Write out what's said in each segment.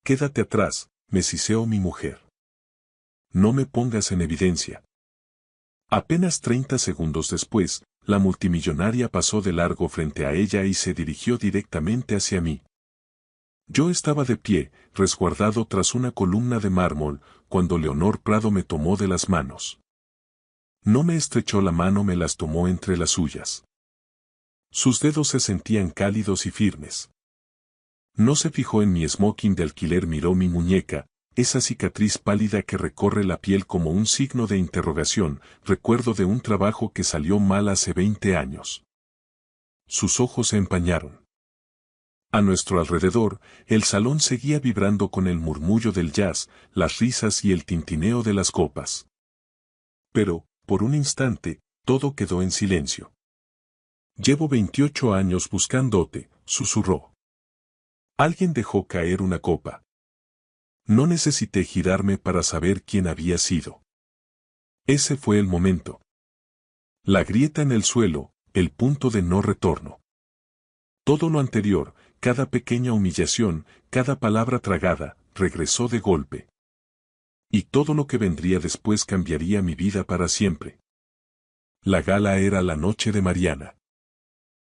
Quédate atrás, me siseó mi mujer. No me pongas en evidencia. Apenas 30 segundos después, la multimillonaria pasó de largo frente a ella y se dirigió directamente hacia mí. Yo estaba de pie, resguardado tras una columna de mármol, cuando Leonor Prado me tomó de las manos. No me estrechó la mano, me las tomó entre las suyas. Sus dedos se sentían cálidos y firmes. No se fijó en mi smoking de alquiler, miró mi muñeca, esa cicatriz pálida que recorre la piel como un signo de interrogación, recuerdo de un trabajo que salió mal hace 20 años. Sus ojos se empañaron. A nuestro alrededor, el salón seguía vibrando con el murmullo del jazz, las risas y el tintineo de las copas. Pero, por un instante, todo quedó en silencio. Llevo 28 años buscándote, susurró. Alguien dejó caer una copa. No necesité girarme para saber quién había sido. Ese fue el momento. La grieta en el suelo, el punto de no retorno. Todo lo anterior, cada pequeña humillación, cada palabra tragada, regresó de golpe. Y todo lo que vendría después cambiaría mi vida para siempre. La gala era la noche de Mariana.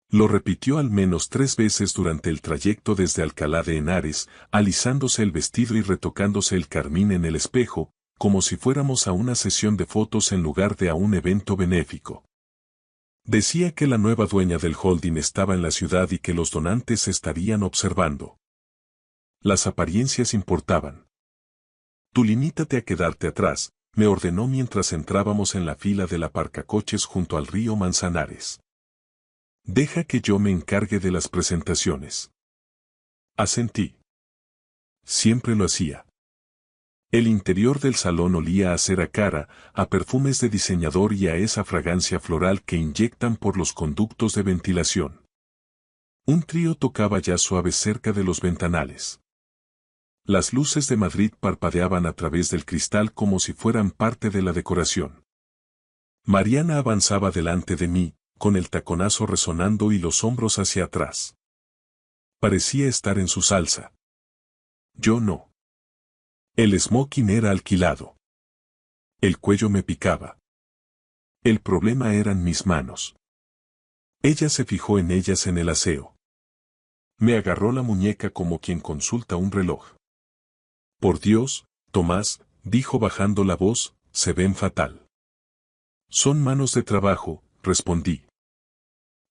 Lo repitió al menos 3 veces durante el trayecto desde Alcalá de Henares, alisándose el vestido y retocándose el carmín en el espejo, como si fuéramos a una sesión de fotos en lugar de a un evento benéfico. Decía que la nueva dueña del holding estaba en la ciudad y que los donantes estarían observando. Las apariencias importaban. Tú limítate a quedarte atrás, me ordenó mientras entrábamos en la fila del aparcacoches junto al río Manzanares. Deja que yo me encargue de las presentaciones. Asentí. Siempre lo hacía. El interior del salón olía a cera cara, a perfumes de diseñador y a esa fragancia floral que inyectan por los conductos de ventilación. Un trío tocaba ya suave cerca de los ventanales. Las luces de Madrid parpadeaban a través del cristal como si fueran parte de la decoración. Mariana avanzaba delante de mí, con el taconazo resonando y los hombros hacia atrás. Parecía estar en su salsa. Yo no. El smoking era alquilado. El cuello me picaba. El problema eran mis manos. Ella se fijó en ellas en el aseo. Me agarró la muñeca como quien consulta un reloj. Por Dios, Tomás, dijo bajando la voz, se ven fatal. Son manos de trabajo, respondí.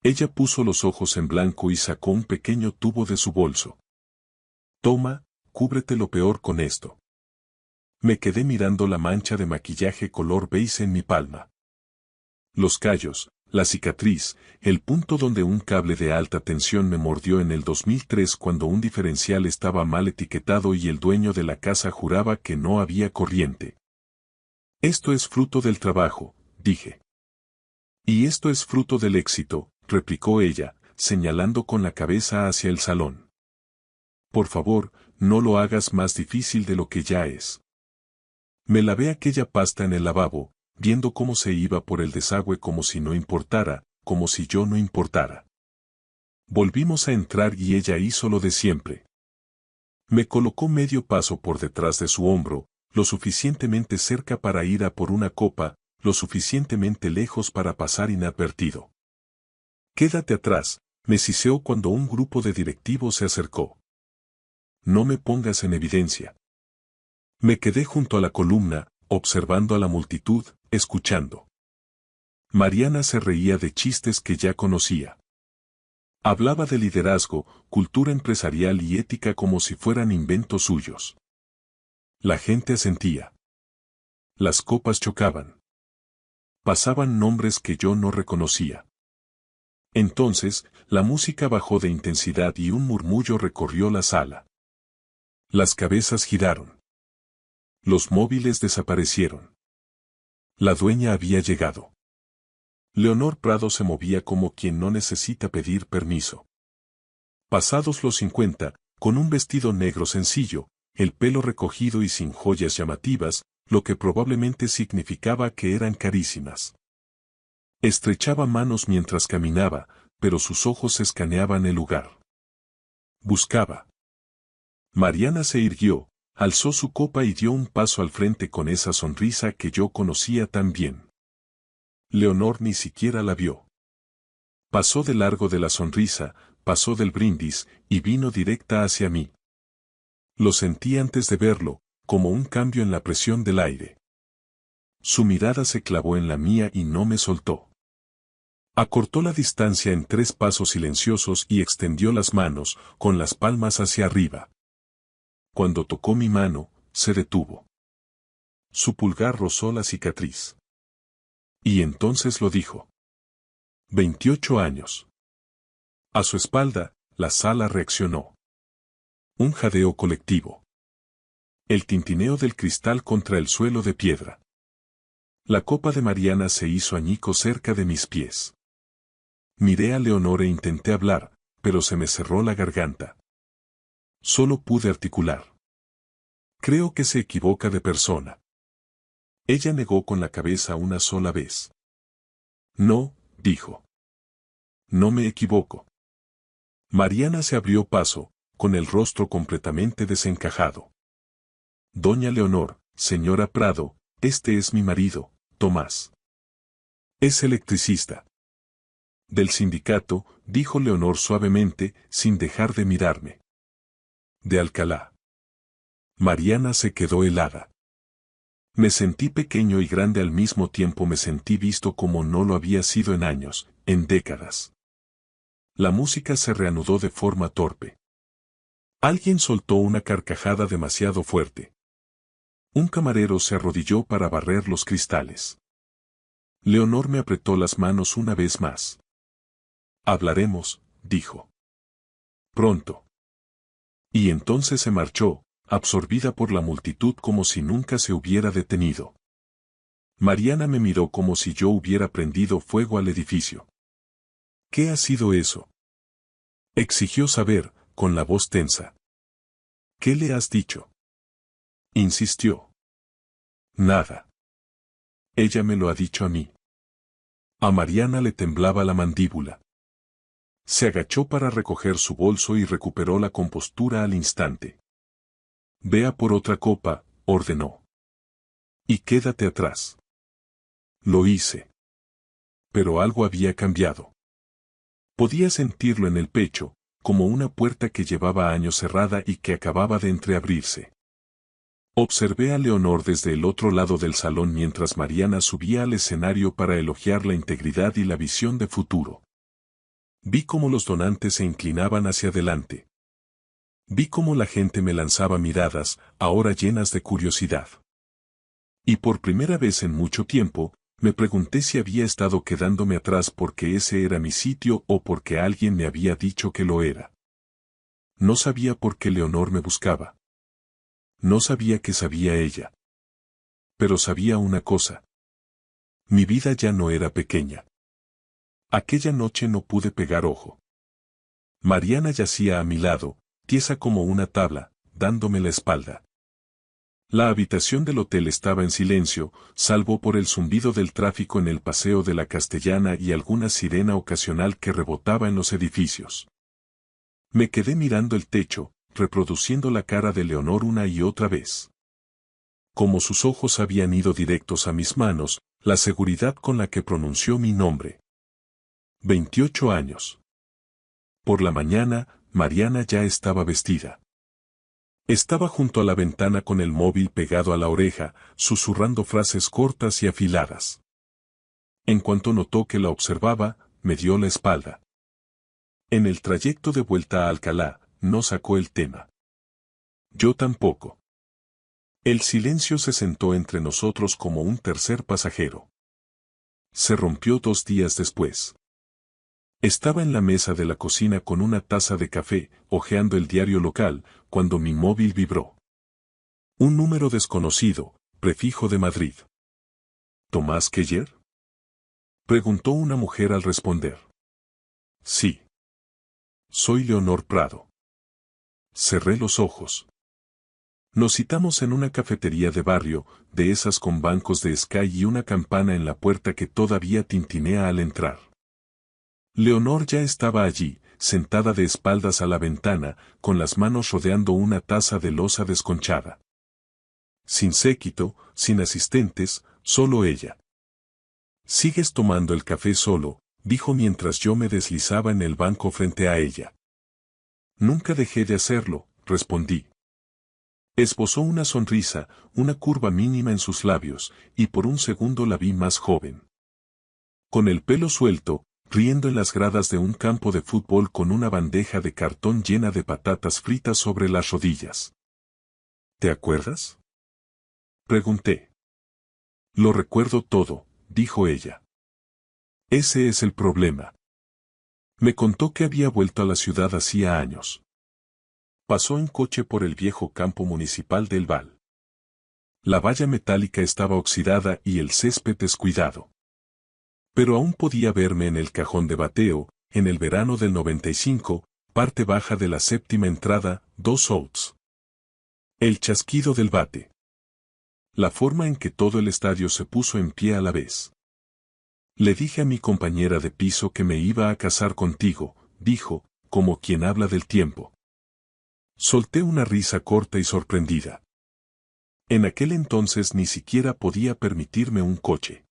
Ella puso los ojos en blanco y sacó un pequeño tubo de su bolso. Toma, cúbrete lo peor con esto. Me quedé mirando la mancha de maquillaje color beige en mi palma. Los callos, la cicatriz, el punto donde un cable de alta tensión me mordió en el 2003 cuando un diferencial estaba mal etiquetado y el dueño de la casa juraba que no había corriente. Esto es fruto del trabajo, dije. Y esto es fruto del éxito, replicó ella, señalando con la cabeza hacia el salón. Por favor, no lo hagas más difícil de lo que ya es. Me lavé aquella pasta en el lavabo, viendo cómo se iba por el desagüe como si no importara, como si yo no importara. Volvimos a entrar y ella hizo lo de siempre. Me colocó medio paso por detrás de su hombro, lo suficientemente cerca para ir a por una copa, lo suficientemente lejos para pasar inadvertido. Quédate atrás, me siseó cuando un grupo de directivos se acercó. No me pongas en evidencia. Me quedé junto a la columna, observando a la multitud, escuchando. Mariana se reía de chistes que ya conocía. Hablaba de liderazgo, cultura empresarial y ética como si fueran inventos suyos. La gente asentía. Las copas chocaban. Pasaban nombres que yo no reconocía. Entonces, la música bajó de intensidad y un murmullo recorrió la sala. Las cabezas giraron. Los móviles desaparecieron. La dueña había llegado. Leonor Prado se movía como quien no necesita pedir permiso. Pasados los 50, con un vestido negro sencillo, el pelo recogido y sin joyas llamativas, lo que probablemente significaba que eran carísimas. Estrechaba manos mientras caminaba, pero sus ojos escaneaban el lugar. Buscaba. Mariana se irguió, alzó su copa y dio un paso al frente con esa sonrisa que yo conocía tan bien. Leonor ni siquiera la vio. Pasó de largo de la sonrisa, pasó del brindis, y vino directa hacia mí. Lo sentí antes de verlo, como un cambio en la presión del aire. Su mirada se clavó en la mía y no me soltó. Acortó la distancia en 3 pasos silenciosos y extendió las manos, con las palmas hacia arriba. Cuando tocó mi mano, se detuvo. Su pulgar rozó la cicatriz. Y entonces lo dijo. 28 años. A su espalda, la sala reaccionó. Un jadeo colectivo. El tintineo del cristal contra el suelo de piedra. La copa de Mariana se hizo añicos cerca de mis pies. Miré a Leonor e intenté hablar, pero se me cerró la garganta. Solo pude articular. Creo que se equivoca de persona. Ella negó con la cabeza una sola vez. No, dijo. No me equivoco. Mariana se abrió paso, con el rostro completamente desencajado. Doña Leonor, señora Prado, este es mi marido, Tomás. Es electricista. Del sindicato, dijo Leonor suavemente, sin dejar de mirarme. De Alcalá. Mariana se quedó helada. Me sentí pequeño y grande al mismo tiempo, me sentí visto como no lo había sido en años, en décadas. La música se reanudó de forma torpe. Alguien soltó una carcajada demasiado fuerte. Un camarero se arrodilló para barrer los cristales. Leonor me apretó las manos una vez más. Hablaremos, dijo. Pronto. Y entonces se marchó, absorbida por la multitud como si nunca se hubiera detenido. Mariana me miró como si yo hubiera prendido fuego al edificio. ¿Qué ha sido eso? Exigió saber, con la voz tensa. ¿Qué le has dicho? Insistió. Nada. Ella me lo ha dicho a mí. A Mariana le temblaba la mandíbula. Se agachó para recoger su bolso y recuperó la compostura al instante. Vea por otra copa, ordenó. Y quédate atrás. Lo hice. Pero algo había cambiado. Podía sentirlo en el pecho, como una puerta que llevaba años cerrada y que acababa de entreabrirse. Observé a Leonor desde el otro lado del salón mientras Mariana subía al escenario para elogiar la integridad y la visión de futuro. Vi cómo los donantes se inclinaban hacia adelante. Vi cómo la gente me lanzaba miradas, ahora llenas de curiosidad. Y por primera vez en mucho tiempo, me pregunté si había estado quedándome atrás porque ese era mi sitio o porque alguien me había dicho que lo era. No sabía por qué Leonor me buscaba. No sabía qué sabía ella. Pero sabía una cosa. Mi vida ya no era pequeña. Aquella noche no pude pegar ojo. Mariana yacía a mi lado, tiesa como una tabla, dándome la espalda. La habitación del hotel estaba en silencio, salvo por el zumbido del tráfico en el Paseo de la Castellana y alguna sirena ocasional que rebotaba en los edificios. Me quedé mirando el techo, reproduciendo la cara de Leonor una y otra vez. Como sus ojos habían ido directos a mis manos, la seguridad con la que pronunció mi nombre. 28 años. Por la mañana, Mariana ya estaba vestida. Estaba junto a la ventana con el móvil pegado a la oreja, susurrando frases cortas y afiladas. En cuanto notó que la observaba, me dio la espalda. En el trayecto de vuelta a Alcalá, no sacó el tema. Yo tampoco. El silencio se sentó entre nosotros como un tercer pasajero. Se rompió 2 días después. Estaba en la mesa de la cocina con una taza de café, hojeando el diario local, cuando mi móvil vibró. Un número desconocido, prefijo de Madrid. ¿Tomás Keller? Preguntó una mujer al responder. Sí. Soy Leonor Prado. Cerré los ojos. Nos citamos en una cafetería de barrio, de esas con bancos de Sky y una campana en la puerta que todavía tintinea al entrar. Leonor ya estaba allí, sentada de espaldas a la ventana, con las manos rodeando una taza de loza desconchada. Sin séquito, sin asistentes, solo ella. «¿Sigues tomando el café solo?», dijo mientras yo me deslizaba en el banco frente a ella. «Nunca dejé de hacerlo», respondí. Esbozó una sonrisa, una curva mínima en sus labios, y por un segundo la vi más joven. Con el pelo suelto, riendo en las gradas de un campo de fútbol con una bandeja de cartón llena de patatas fritas sobre las rodillas. «¿Te acuerdas?», pregunté. «Lo recuerdo todo», dijo ella. «Ese es el problema». Me contó que había vuelto a la ciudad hacía años. Pasó en coche por el viejo campo municipal del Val. La valla metálica estaba oxidada y el césped descuidado. Pero aún podía verme en el cajón de bateo, en el verano del 95, parte baja de la séptima entrada, 2 outs. El chasquido del bate. La forma en que todo el estadio se puso en pie a la vez. «Le dije a mi compañera de piso que me iba a casar contigo», dijo, como quien habla del tiempo. Solté una risa corta y sorprendida. En aquel entonces ni siquiera podía permitirme un coche.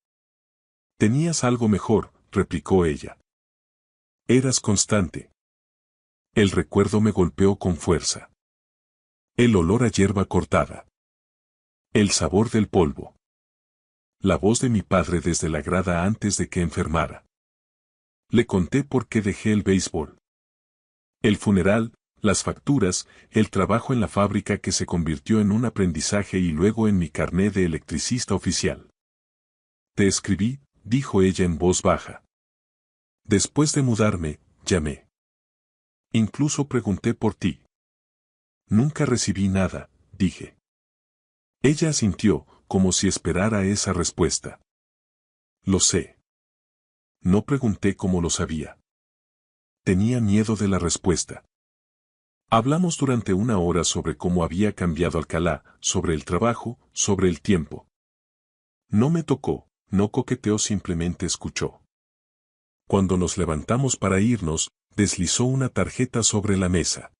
«Tenías algo mejor», replicó ella. «Eras constante». El recuerdo me golpeó con fuerza. El olor a hierba cortada. El sabor del polvo. La voz de mi padre desde la grada antes de que enfermara. Le conté por qué dejé el béisbol. El funeral, las facturas, el trabajo en la fábrica que se convirtió en un aprendizaje y luego en mi carné de electricista oficial. «Te escribí», dijo ella en voz baja. «Después de mudarme, llamé. Incluso pregunté por ti». «Nunca recibí nada», dije. Ella asintió, como si esperara esa respuesta. «Lo sé». No pregunté cómo lo sabía. Tenía miedo de la respuesta. Hablamos durante una hora sobre cómo había cambiado Alcalá, sobre el trabajo, sobre el tiempo. No me tocó, no coqueteó, simplemente escuchó. Cuando nos levantamos para irnos, deslizó una tarjeta sobre la mesa.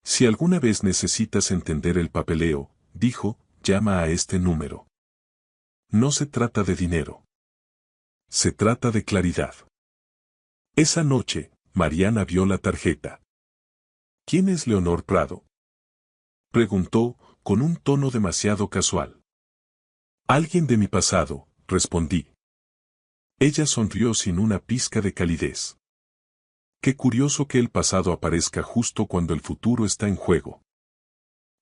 «Si alguna vez necesitas entender el papeleo», dijo, «llama a este número. No se trata de dinero. Se trata de claridad». Esa noche, Mariana vio la tarjeta. «¿Quién es Leonor Prado?», preguntó, con un tono demasiado casual. «Alguien de mi pasado», respondí. Ella sonrió sin una pizca de calidez. «Qué curioso que el pasado aparezca justo cuando el futuro está en juego».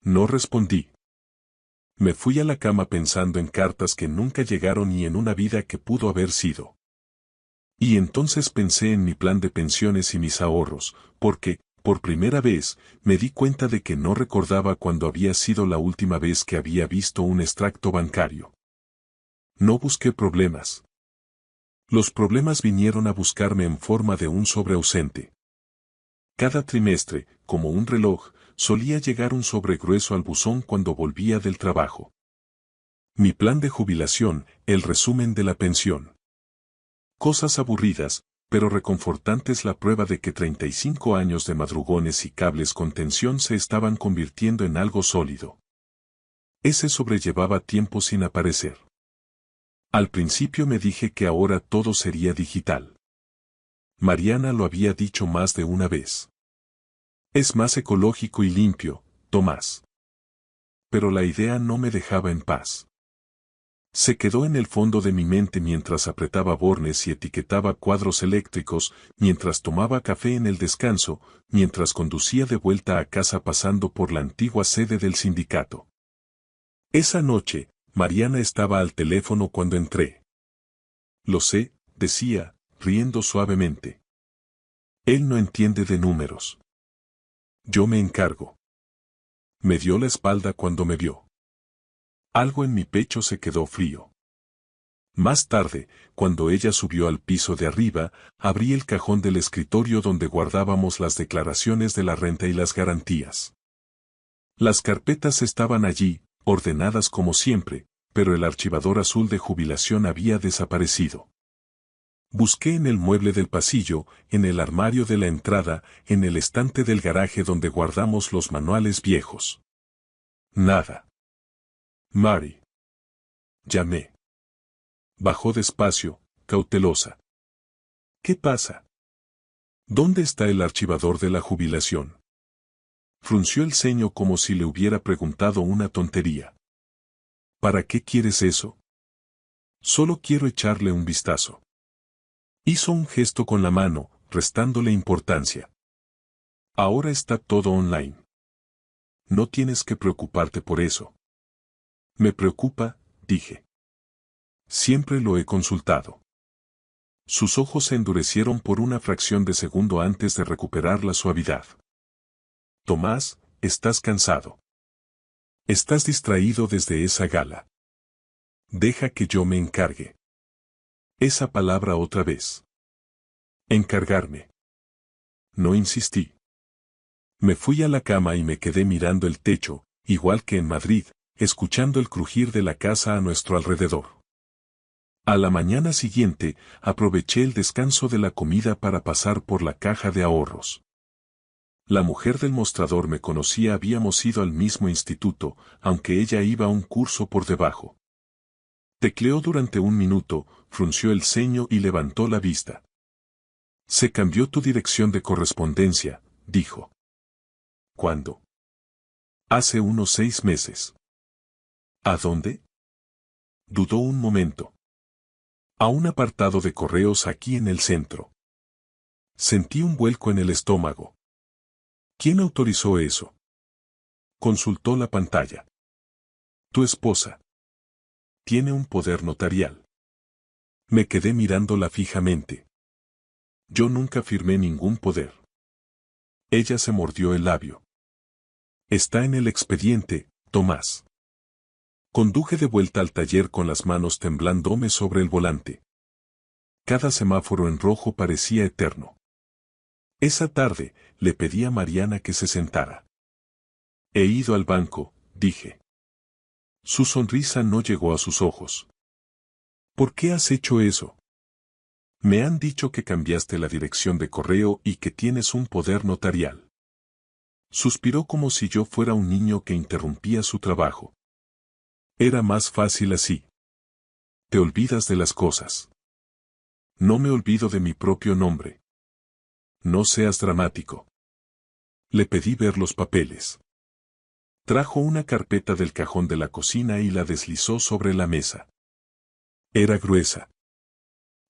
No respondí. Me fui a la cama pensando en cartas que nunca llegaron y en una vida que pudo haber sido. Y entonces pensé en mi plan de pensiones y mis ahorros, porque, por primera vez, me di cuenta de que no recordaba cuándo había sido la última vez que había visto un extracto bancario. No busqué problemas. Los problemas vinieron a buscarme en forma de un sobre ausente. Cada trimestre, como un reloj, solía llegar un sobre grueso al buzón cuando volvía del trabajo. Mi plan de jubilación, el resumen de la pensión. Cosas aburridas, pero reconfortantes, la prueba de que 35 años de madrugones y cables con tensión se estaban convirtiendo en algo sólido. Ese sobrellevaba tiempo sin aparecer. Al principio me dije que ahora todo sería digital. Mariana lo había dicho más de una vez. «Es más ecológico y limpio, Tomás». Pero la idea no me dejaba en paz. Se quedó en el fondo de mi mente mientras apretaba bornes y etiquetaba cuadros eléctricos, mientras tomaba café en el descanso, mientras conducía de vuelta a casa pasando por la antigua sede del sindicato. Esa noche, Mariana estaba al teléfono cuando entré. «Lo sé», decía, riendo suavemente. «Él no entiende de números. Yo me encargo». Me dio la espalda cuando me vio. Algo en mi pecho se quedó frío. Más tarde, cuando ella subió al piso de arriba, abrí el cajón del escritorio donde guardábamos las declaraciones de la renta y las garantías. Las carpetas estaban allí, ordenadas como siempre, pero el archivador azul de jubilación había desaparecido. Busqué en el mueble del pasillo, en el armario de la entrada, en el estante del garaje donde guardamos los manuales viejos. Nada. Mary. Llamé. Bajó despacio, cautelosa. ¿Qué pasa? ¿Dónde está el archivador de la jubilación? Frunció el ceño como si le hubiera preguntado una tontería. ¿Para qué quieres eso? Solo quiero echarle un vistazo. Hizo un gesto con la mano, restándole importancia. Ahora está todo online. No tienes que preocuparte por eso. Me preocupa, dije. Siempre lo he consultado. Sus ojos se endurecieron por una fracción de segundo antes de recuperar la suavidad. Tomás, estás cansado. Estás distraído desde esa gala. Deja que yo me encargue. Esa palabra otra vez. Encargarme. No insistí. Me fui a la cama y me quedé mirando el techo, igual que en Madrid, escuchando el crujir de la casa a nuestro alrededor. A la mañana siguiente, aproveché el descanso de la comida para pasar por la caja de ahorros. La mujer del mostrador me conocía, habíamos ido al mismo instituto, aunque ella iba a un curso por debajo. Tecleó durante un minuto, frunció el ceño y levantó la vista. Se cambió tu dirección de correspondencia, dijo. ¿Cuándo? Hace unos 6 meses. ¿A dónde? Dudó un momento. A un apartado de correos aquí en el centro. Sentí un vuelco en el estómago. ¿Quién autorizó eso? Consultó la pantalla. Tu esposa. Tiene un poder notarial. Me quedé mirándola fijamente. Yo nunca firmé ningún poder. Ella se mordió el labio. Está en el expediente, Tomás. Conduje de vuelta al taller con las manos temblándome sobre el volante. Cada semáforo en rojo parecía eterno. Esa tarde, le pedí a Mariana que se sentara. He ido al banco, dije. Su sonrisa no llegó a sus ojos. ¿Por qué has hecho eso? Me han dicho que cambiaste la dirección de correo y que tienes un poder notarial. Suspiró como si yo fuera un niño que interrumpía su trabajo. Era más fácil así. Te olvidas de las cosas. No me olvido de mi propio nombre. No seas dramático. Le pedí ver los papeles. Trajo una carpeta del cajón de la cocina y la deslizó sobre la mesa. Era gruesa.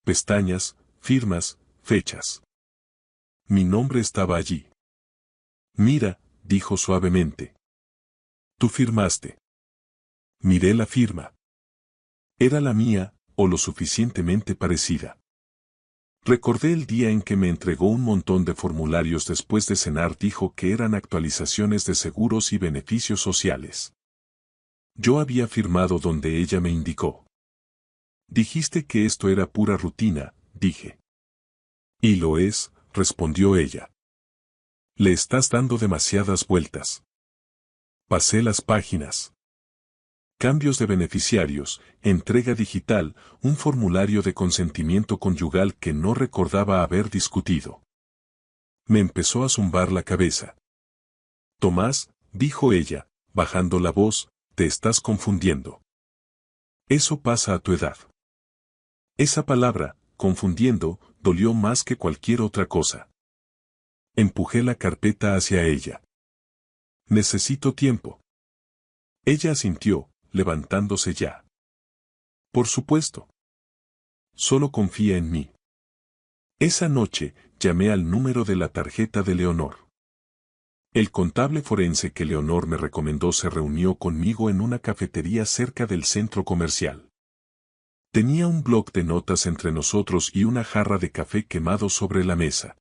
Pestañas, firmas, fechas. Mi nombre estaba allí. Mira, dijo suavemente. Tú firmaste. Miré la firma. Era la mía, o lo suficientemente parecida. Recordé el día en que me entregó un montón de formularios después de cenar. Dijo que eran actualizaciones de seguros y beneficios sociales. Yo había firmado donde ella me indicó. Dijiste que esto era pura rutina, dije. Y lo es, respondió ella. Le estás dando demasiadas vueltas. Pasé las páginas. Cambios de beneficiarios, entrega digital, un formulario de consentimiento conyugal que no recordaba haber discutido. Me empezó a zumbar la cabeza. Tomás, dijo ella, bajando la voz, te estás confundiendo. Eso pasa a tu edad. Esa palabra, confundiendo, dolió más que cualquier otra cosa. Empujé la carpeta hacia ella. Necesito tiempo. Ella asintió, levantándose ya. Por supuesto. Solo confía en mí. Esa noche, llamé al número de la tarjeta de Leonor. El contable forense que Leonor me recomendó se reunió conmigo en una cafetería cerca del centro comercial. Tenía un bloc de notas entre nosotros y una jarra de café quemado sobre la mesa.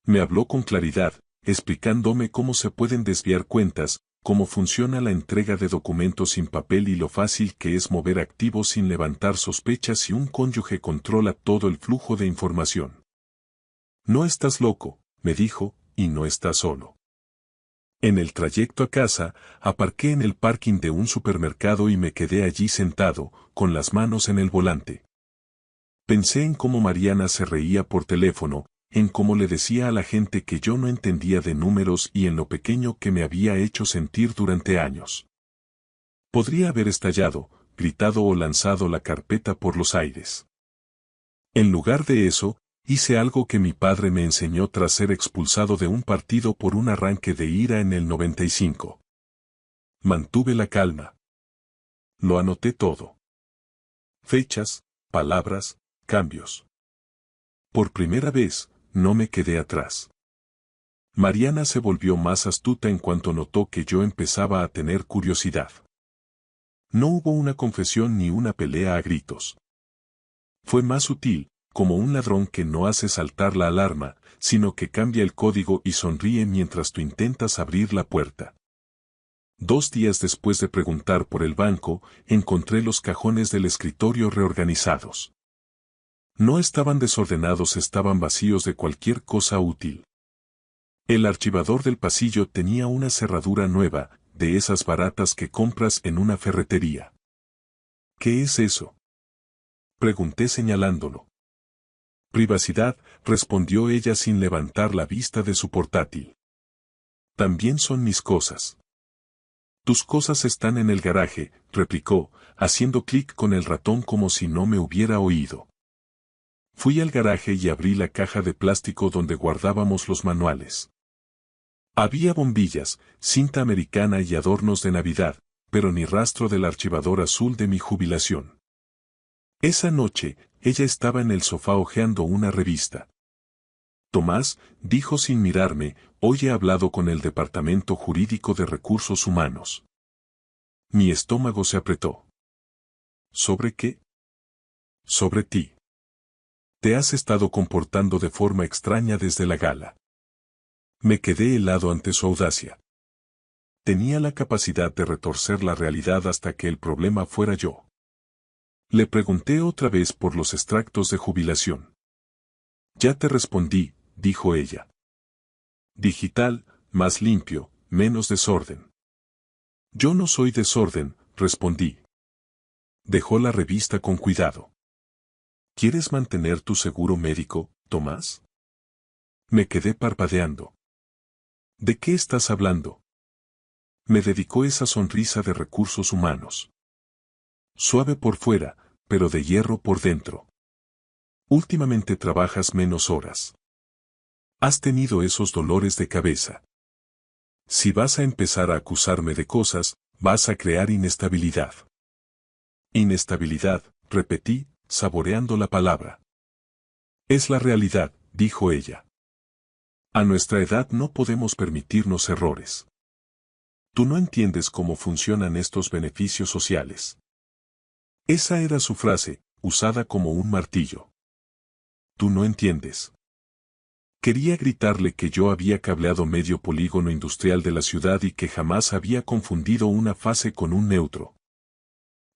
Me habló con claridad, explicándome cómo se pueden desviar cuentas, cómo funciona la entrega de documentos sin papel y lo fácil que es mover activos sin levantar sospechas si un cónyuge controla todo el flujo de información. No estás loco, me dijo, y no estás solo. En el trayecto a casa, aparqué en el parking de un supermercado y me quedé allí sentado, con las manos en el volante. Pensé en cómo Mariana se reía por teléfono, en cómo le decía a la gente que yo no entendía de números y en lo pequeño que me había hecho sentir durante años. Podría haber estallado, gritado o lanzado la carpeta por los aires. En lugar de eso, hice algo que mi padre me enseñó tras ser expulsado de un partido por un arranque de ira en el 95. Mantuve la calma. Lo anoté todo. Fechas, palabras, cambios. Por primera vez, no me quedé atrás. Mariana se volvió más astuta en cuanto notó que yo empezaba a tener curiosidad. No hubo una confesión ni una pelea a gritos. Fue más sutil, como un ladrón que no hace saltar la alarma, sino que cambia el código y sonríe mientras tú intentas abrir la puerta. 2 días después de preguntar por el banco, encontré los cajones del escritorio reorganizados. No estaban desordenados, estaban vacíos de cualquier cosa útil. El archivador del pasillo tenía una cerradura nueva, de esas baratas que compras en una ferretería. ¿Qué es eso?, pregunté señalándolo. Privacidad, respondió ella sin levantar la vista de su portátil. También son mis cosas. Tus cosas están en el garaje, replicó, haciendo clic con el ratón como si no me hubiera oído. Fui al garaje y abrí la caja de plástico donde guardábamos los manuales. Había bombillas, cinta americana y adornos de Navidad, pero ni rastro del archivador azul de mi jubilación. Esa noche, ella estaba en el sofá hojeando una revista. Tomás, dijo sin mirarme, hoy he hablado con el Departamento Jurídico de Recursos Humanos. Mi estómago se apretó. ¿Sobre qué? Sobre ti. Te has estado comportando de forma extraña desde la gala. Me quedé helado ante su audacia. Tenía la capacidad de retorcer la realidad hasta que el problema fuera yo. Le pregunté otra vez por los extractos de jubilación. Ya te respondí, dijo ella. Digital, más limpio, menos desorden. Yo no soy desorden, respondí. Dejó la revista con cuidado. ¿Quieres mantener tu seguro médico, Tomás? Me quedé parpadeando. ¿De qué estás hablando? Me dedicó esa sonrisa de recursos humanos. Suave por fuera, pero de hierro por dentro. Últimamente trabajas menos horas. Has tenido esos dolores de cabeza. Si vas a empezar a acusarme de cosas, vas a crear inestabilidad. Inestabilidad, repetí, saboreando la palabra. Es la realidad, dijo ella. A nuestra edad no podemos permitirnos errores. Tú no entiendes cómo funcionan estos beneficios sociales. Esa era su frase, usada como un martillo. Tú no entiendes. Quería gritarle que yo había cableado medio polígono industrial de la ciudad y que jamás había confundido una fase con un neutro.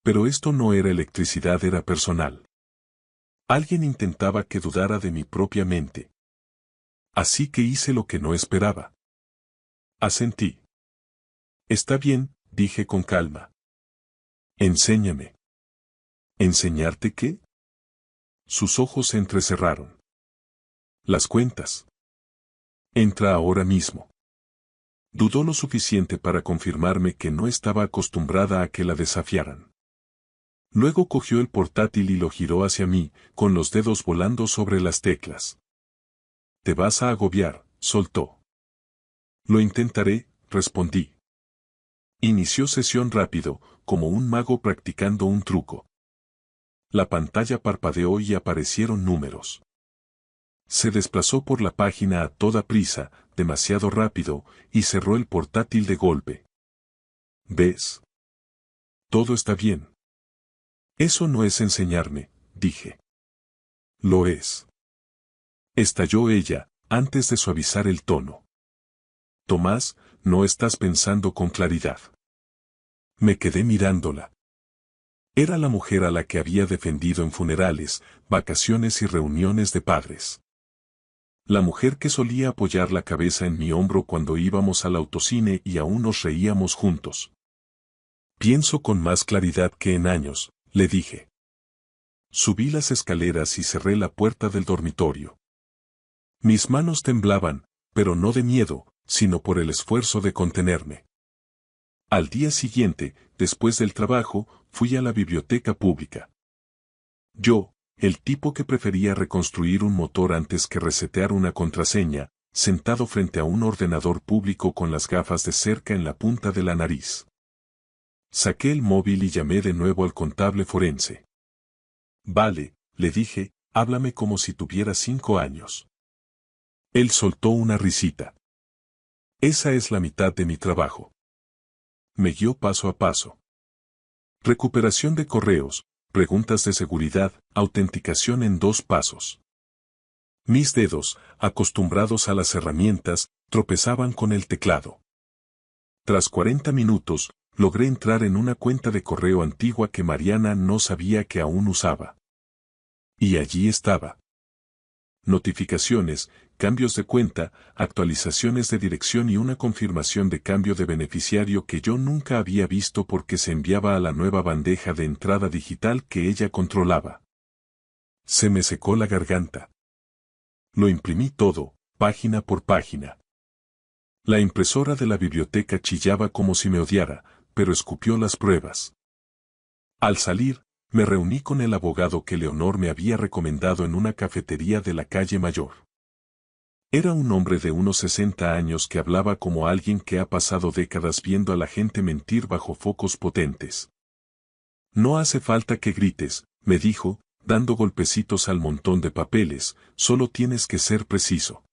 Pero esto no era electricidad, era personal. Alguien intentaba que dudara de mi propia mente. Así que hice lo que no esperaba. Asentí. Está bien, dije con calma. Enséñame. ¿Enseñarte qué? Sus ojos se entrecerraron. Las cuentas. Entra ahora mismo. Dudó lo suficiente para confirmarme que no estaba acostumbrada a que la desafiaran. Luego cogió el portátil y lo giró hacia mí, con los dedos volando sobre las teclas. Te vas a agobiar, soltó. Lo intentaré, respondí. Inició sesión rápido, como un mago practicando un truco. La pantalla parpadeó y aparecieron números. Se desplazó por la página a toda prisa, demasiado rápido, y cerró el portátil de golpe. ¿Ves? Todo está bien. Eso no es enseñarme, dije. Lo es. Estalló ella, antes de suavizar el tono. Tomás, no estás pensando con claridad. Me quedé mirándola. Era la mujer a la que había defendido en funerales, vacaciones y reuniones de padres. La mujer que solía apoyar la cabeza en mi hombro cuando íbamos al autocine y aún nos reíamos juntos. Pienso con más claridad que en años, le dije. Subí las escaleras y cerré la puerta del dormitorio. Mis manos temblaban, pero no de miedo, sino por el esfuerzo de contenerme. Al día siguiente, después del trabajo, fui a la biblioteca pública. Yo, el tipo que prefería reconstruir un motor antes que resetear una contraseña, sentado frente a un ordenador público con las gafas de cerca en la punta de la nariz. Saqué el móvil y llamé de nuevo al contable forense. Vale, le dije, háblame como si tuviera 5 años. Él soltó una risita. Esa es la mitad de mi trabajo. Me guió paso a paso. Recuperación de correos, preguntas de seguridad, autenticación en 2 pasos. Mis dedos, acostumbrados a las herramientas, tropezaban con el teclado. Tras 40 minutos, logré entrar en una cuenta de correo antigua que Mariana no sabía que aún usaba. Y allí estaba. Notificaciones, cambios de cuenta, actualizaciones de dirección y una confirmación de cambio de beneficiario que yo nunca había visto porque se enviaba a la nueva bandeja de entrada digital que ella controlaba. Se me secó la garganta. Lo imprimí todo, página por página. La impresora de la biblioteca chillaba como si me odiara, pero escupió las pruebas. Al salir, me reuní con el abogado que Leonor me había recomendado en una cafetería de la calle Mayor. Era un hombre de unos 60 años que hablaba como alguien que ha pasado décadas viendo a la gente mentir bajo focos potentes. No hace falta que grites, me dijo, dando golpecitos al montón de papeles, solo tienes que ser preciso.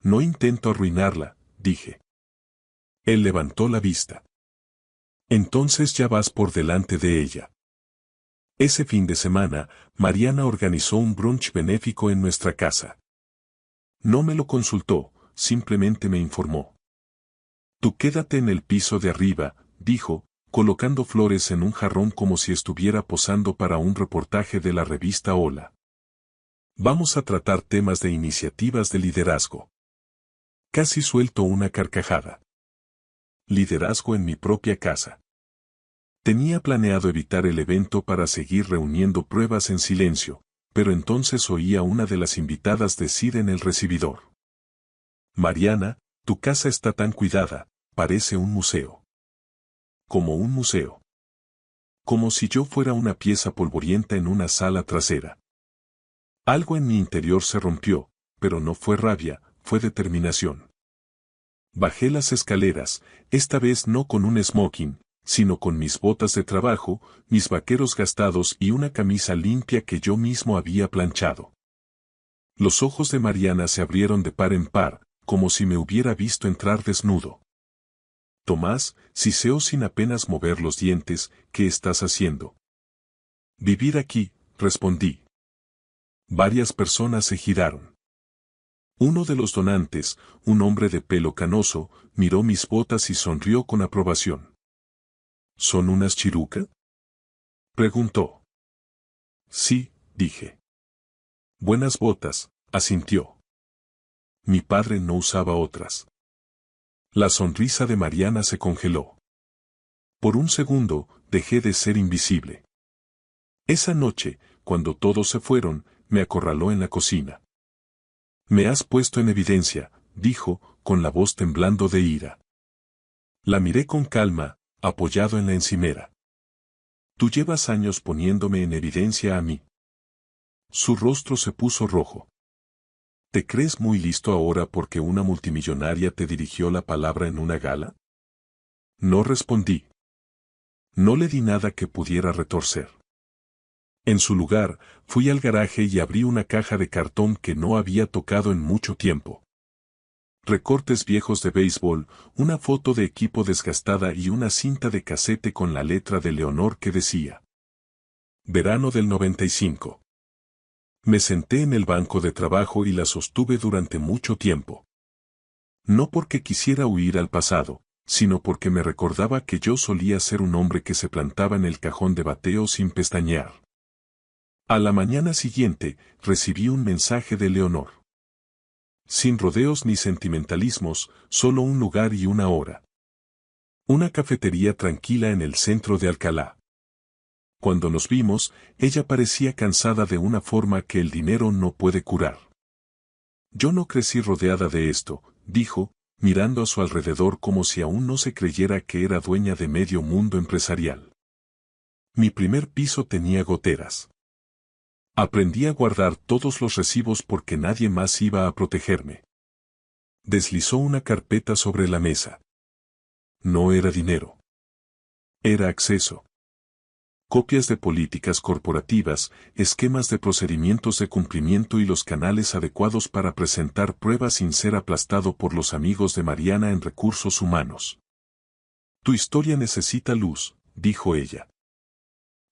No intento arruinarla, dije. Él levantó la vista. Entonces ya vas por delante de ella. Ese fin de semana, Mariana organizó un brunch benéfico en nuestra casa. No me lo consultó, simplemente me informó. Tú quédate en el piso de arriba, dijo, colocando flores en un jarrón como si estuviera posando para un reportaje de la revista Hola. Vamos a tratar temas de iniciativas de liderazgo. Casi suelto una carcajada. Liderazgo en mi propia casa. Tenía planeado evitar el evento para seguir reuniendo pruebas en silencio, pero entonces oí a una de las invitadas decir en el recibidor. Mariana, tu casa está tan cuidada, parece un museo. Como un museo. Como si yo fuera una pieza polvorienta en una sala trasera. Algo en mi interior se rompió, pero no fue rabia, fue determinación. Bajé las escaleras, esta vez no con un smoking, sino con mis botas de trabajo, mis vaqueros gastados y una camisa limpia que yo mismo había planchado. Los ojos de Mariana se abrieron de par en par, como si me hubiera visto entrar desnudo. Tomás, siseó sin apenas mover los dientes, ¿qué estás haciendo? Vivir aquí, respondí. Varias personas se giraron. Uno de los donantes, un hombre de pelo canoso, miró mis botas y sonrió con aprobación. ¿Son unas chiruca? Preguntó. Sí, dije. Buenas botas, asintió. Mi padre no usaba otras. La sonrisa de Mariana se congeló. Por un segundo, dejé de ser invisible. Esa noche, cuando todos se fueron, me acorraló en la cocina. Me has puesto en evidencia, dijo, con la voz temblando de ira. La miré con calma, apoyado en la encimera. Tú llevas años poniéndome en evidencia a mí. Su rostro se puso rojo. ¿Te crees muy listo ahora porque una multimillonaria te dirigió la palabra en una gala? No respondí. No le di nada que pudiera retorcer. En su lugar, fui al garaje y abrí una caja de cartón que no había tocado en mucho tiempo. Recortes viejos de béisbol, una foto de equipo desgastada y una cinta de casete con la letra de Leonor que decía: Verano del 95. Me senté en el banco de trabajo y la sostuve durante mucho tiempo. No porque quisiera huir al pasado, sino porque me recordaba que yo solía ser un hombre que se plantaba en el cajón de bateo sin pestañear. A la mañana siguiente, recibí un mensaje de Leonor. Sin rodeos ni sentimentalismos, solo un lugar y una hora. Una cafetería tranquila en el centro de Alcalá. Cuando nos vimos, ella parecía cansada de una forma que el dinero no puede curar. Yo no crecí rodeada de esto, dijo, mirando a su alrededor como si aún no se creyera que era dueña de medio mundo empresarial. Mi primer piso tenía goteras. Aprendí a guardar todos los recibos porque nadie más iba a protegerme. Deslizó una carpeta sobre la mesa. No era dinero. Era acceso. Copias de políticas corporativas, esquemas de procedimientos de cumplimiento y los canales adecuados para presentar pruebas sin ser aplastado por los amigos de Mariana en recursos humanos. Tu historia necesita luz, dijo ella.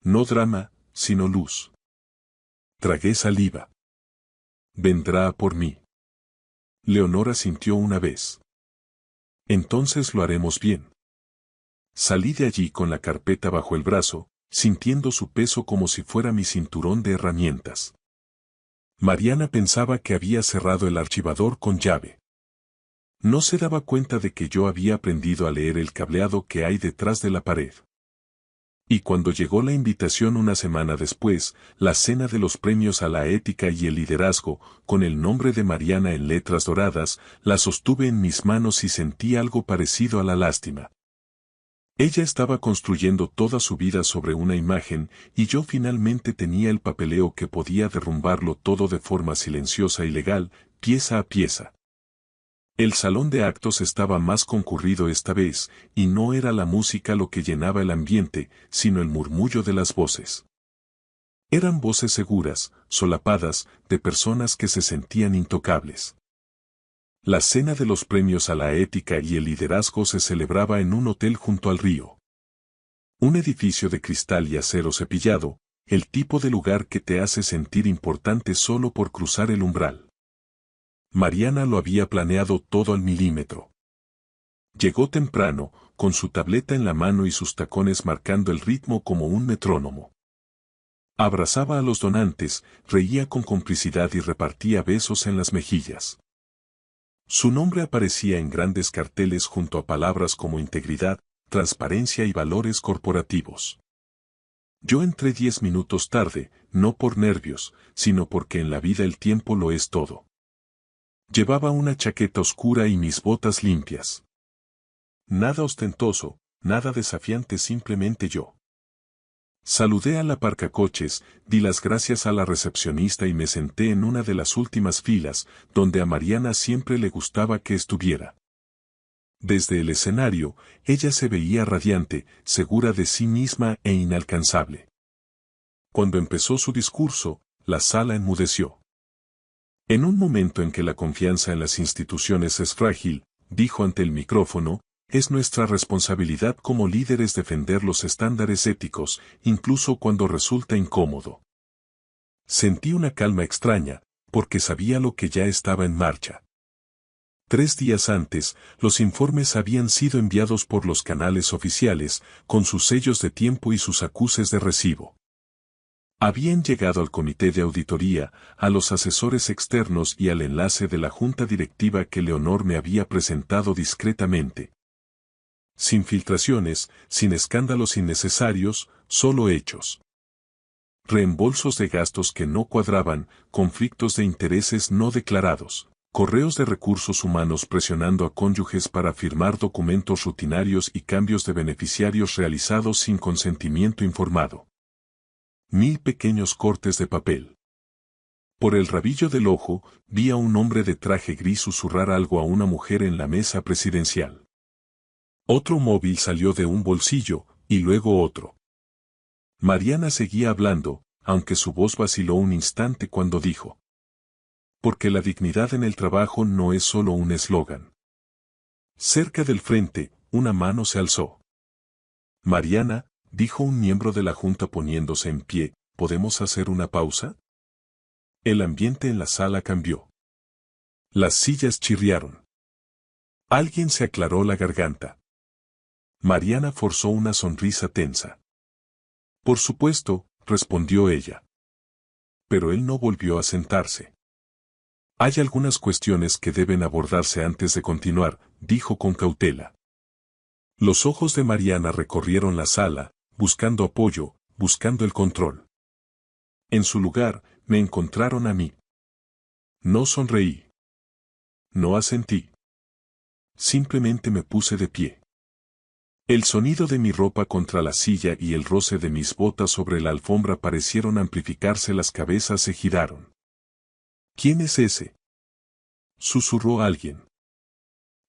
No drama, sino luz. Tragué saliva. Vendrá a por mí. Leonora sintió una vez. Entonces lo haremos bien. Salí de allí con la carpeta bajo el brazo, sintiendo su peso como si fuera mi cinturón de herramientas. Mariana pensaba que había cerrado el archivador con llave. No se daba cuenta de que yo había aprendido a leer el cableado que hay detrás de la pared. Y cuando llegó la invitación una semana después, la cena de los premios a la ética y el liderazgo, con el nombre de Mariana en letras doradas, la sostuve en mis manos y sentí algo parecido a la lástima. Ella estaba construyendo toda su vida sobre una imagen, y yo finalmente tenía el papeleo que podía derrumbarlo todo de forma silenciosa y legal, pieza a pieza. El salón de actos estaba más concurrido esta vez, y no era la música lo que llenaba el ambiente, sino el murmullo de las voces. Eran voces seguras, solapadas, de personas que se sentían intocables. La cena de los premios a la ética y el liderazgo se celebraba en un hotel junto al río. Un edificio de cristal y acero cepillado, el tipo de lugar que te hace sentir importante solo por cruzar el umbral. Mariana lo había planeado todo al milímetro. Llegó temprano, con su tableta en la mano y sus tacones marcando el ritmo como un metrónomo. Abrazaba a los donantes, reía con complicidad y repartía besos en las mejillas. Su nombre aparecía en grandes carteles junto a palabras como integridad, transparencia y valores corporativos. Yo entré 10 minutos tarde, no por nervios, sino porque en la vida el tiempo lo es todo. Llevaba una chaqueta oscura y mis botas limpias. Nada ostentoso, nada desafiante, simplemente yo. Saludé al aparcacoches, di las gracias a la recepcionista y me senté en una de las últimas filas, donde a Mariana siempre le gustaba que estuviera. Desde el escenario, ella se veía radiante, segura de sí misma e inalcanzable. Cuando empezó su discurso, la sala enmudeció. En un momento en que la confianza en las instituciones es frágil, dijo ante el micrófono, es nuestra responsabilidad como líderes defender los estándares éticos, incluso cuando resulta incómodo. Sentí una calma extraña, porque sabía lo que ya estaba en marcha. 3 días antes, los informes habían sido enviados por los canales oficiales, con sus sellos de tiempo y sus acuses de recibo. Habían llegado al comité de auditoría, a los asesores externos y al enlace de la junta directiva que Leonor me había presentado discretamente. Sin filtraciones, sin escándalos innecesarios, solo hechos. Reembolsos de gastos que no cuadraban, conflictos de intereses no declarados, correos de recursos humanos presionando a cónyuges para firmar documentos rutinarios y cambios de beneficiarios realizados sin consentimiento informado. 1000 pequeños cortes de papel. Por el rabillo del ojo, vi a un hombre de traje gris susurrar algo a una mujer en la mesa presidencial. Otro móvil salió de un bolsillo, y luego otro. Mariana seguía hablando, aunque su voz vaciló un instante cuando dijo: porque la dignidad en el trabajo no es solo un eslogan. Cerca del frente, una mano se alzó. Mariana, dijo un miembro de la junta poniéndose en pie, ¿podemos hacer una pausa? El ambiente en la sala cambió. Las sillas chirriaron. Alguien se aclaró la garganta. Mariana forzó una sonrisa tensa. Por supuesto, respondió ella. Pero él no volvió a sentarse. Hay algunas cuestiones que deben abordarse antes de continuar, dijo con cautela. Los ojos de Mariana recorrieron la sala, buscando apoyo, buscando el control. En su lugar, me encontraron a mí. No sonreí. No asentí. Simplemente me puse de pie. El sonido de mi ropa contra la silla y el roce de mis botas sobre la alfombra parecieron amplificarse, las cabezas se giraron. ¿Quién es ese?, susurró alguien.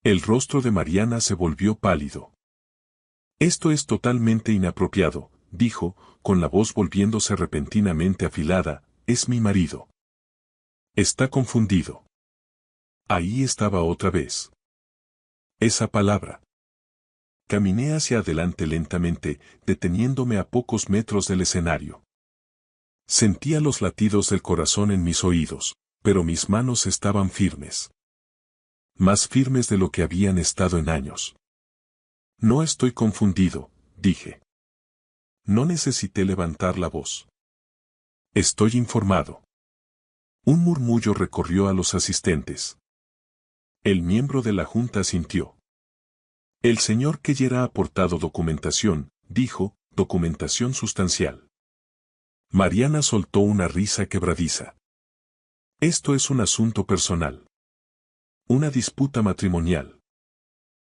El rostro de Mariana se volvió pálido. Esto es totalmente inapropiado, dijo, con la voz volviéndose repentinamente afilada, es mi marido. Está confundido. Ahí estaba otra vez. Esa palabra. Caminé hacia adelante lentamente, deteniéndome a pocos metros del escenario. Sentía los latidos del corazón en mis oídos, pero mis manos estaban firmes. Más firmes de lo que habían estado en años. No estoy confundido, dije. No necesité levantar la voz. Estoy informado. Un murmullo recorrió a los asistentes. El miembro de la junta asintió. El señor Keller ha aportado documentación, dijo, documentación sustancial. Mariana soltó una risa quebradiza. Esto es un asunto personal. Una disputa matrimonial.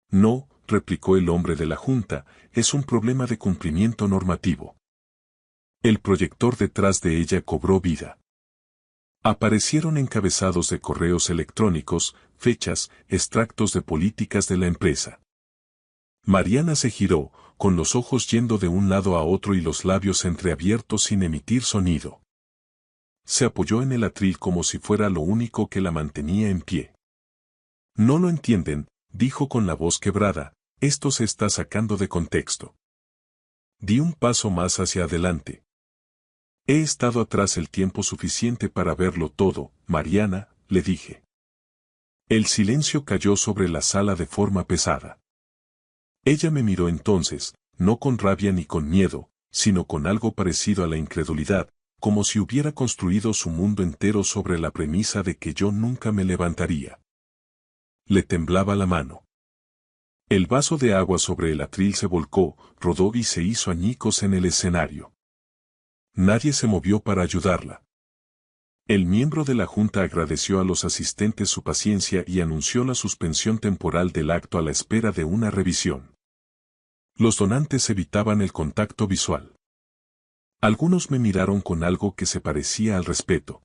No, replicó el hombre de la junta, es un problema de cumplimiento normativo. El proyector detrás de ella cobró vida. Aparecieron encabezados de correos electrónicos, fechas, extractos de políticas de la empresa. Mariana se giró, con los ojos yendo de un lado a otro y los labios entreabiertos sin emitir sonido. Se apoyó en el atril como si fuera lo único que la mantenía en pie. No lo entienden, dijo con la voz quebrada, esto se está sacando de contexto. Di un paso más hacia adelante. He estado atrás el tiempo suficiente para verlo todo, Mariana, le dije. El silencio cayó sobre la sala de forma pesada. Ella me miró entonces, no con rabia ni con miedo, sino con algo parecido a la incredulidad, como si hubiera construido su mundo entero sobre la premisa de que yo nunca me levantaría. Le temblaba la mano. El vaso de agua sobre el atril se volcó, rodó y se hizo añicos en el escenario. Nadie se movió para ayudarla. El miembro de la junta agradeció a los asistentes su paciencia y anunció la suspensión temporal del acto a la espera de una revisión. Los donantes evitaban el contacto visual. Algunos me miraron con algo que se parecía al respeto.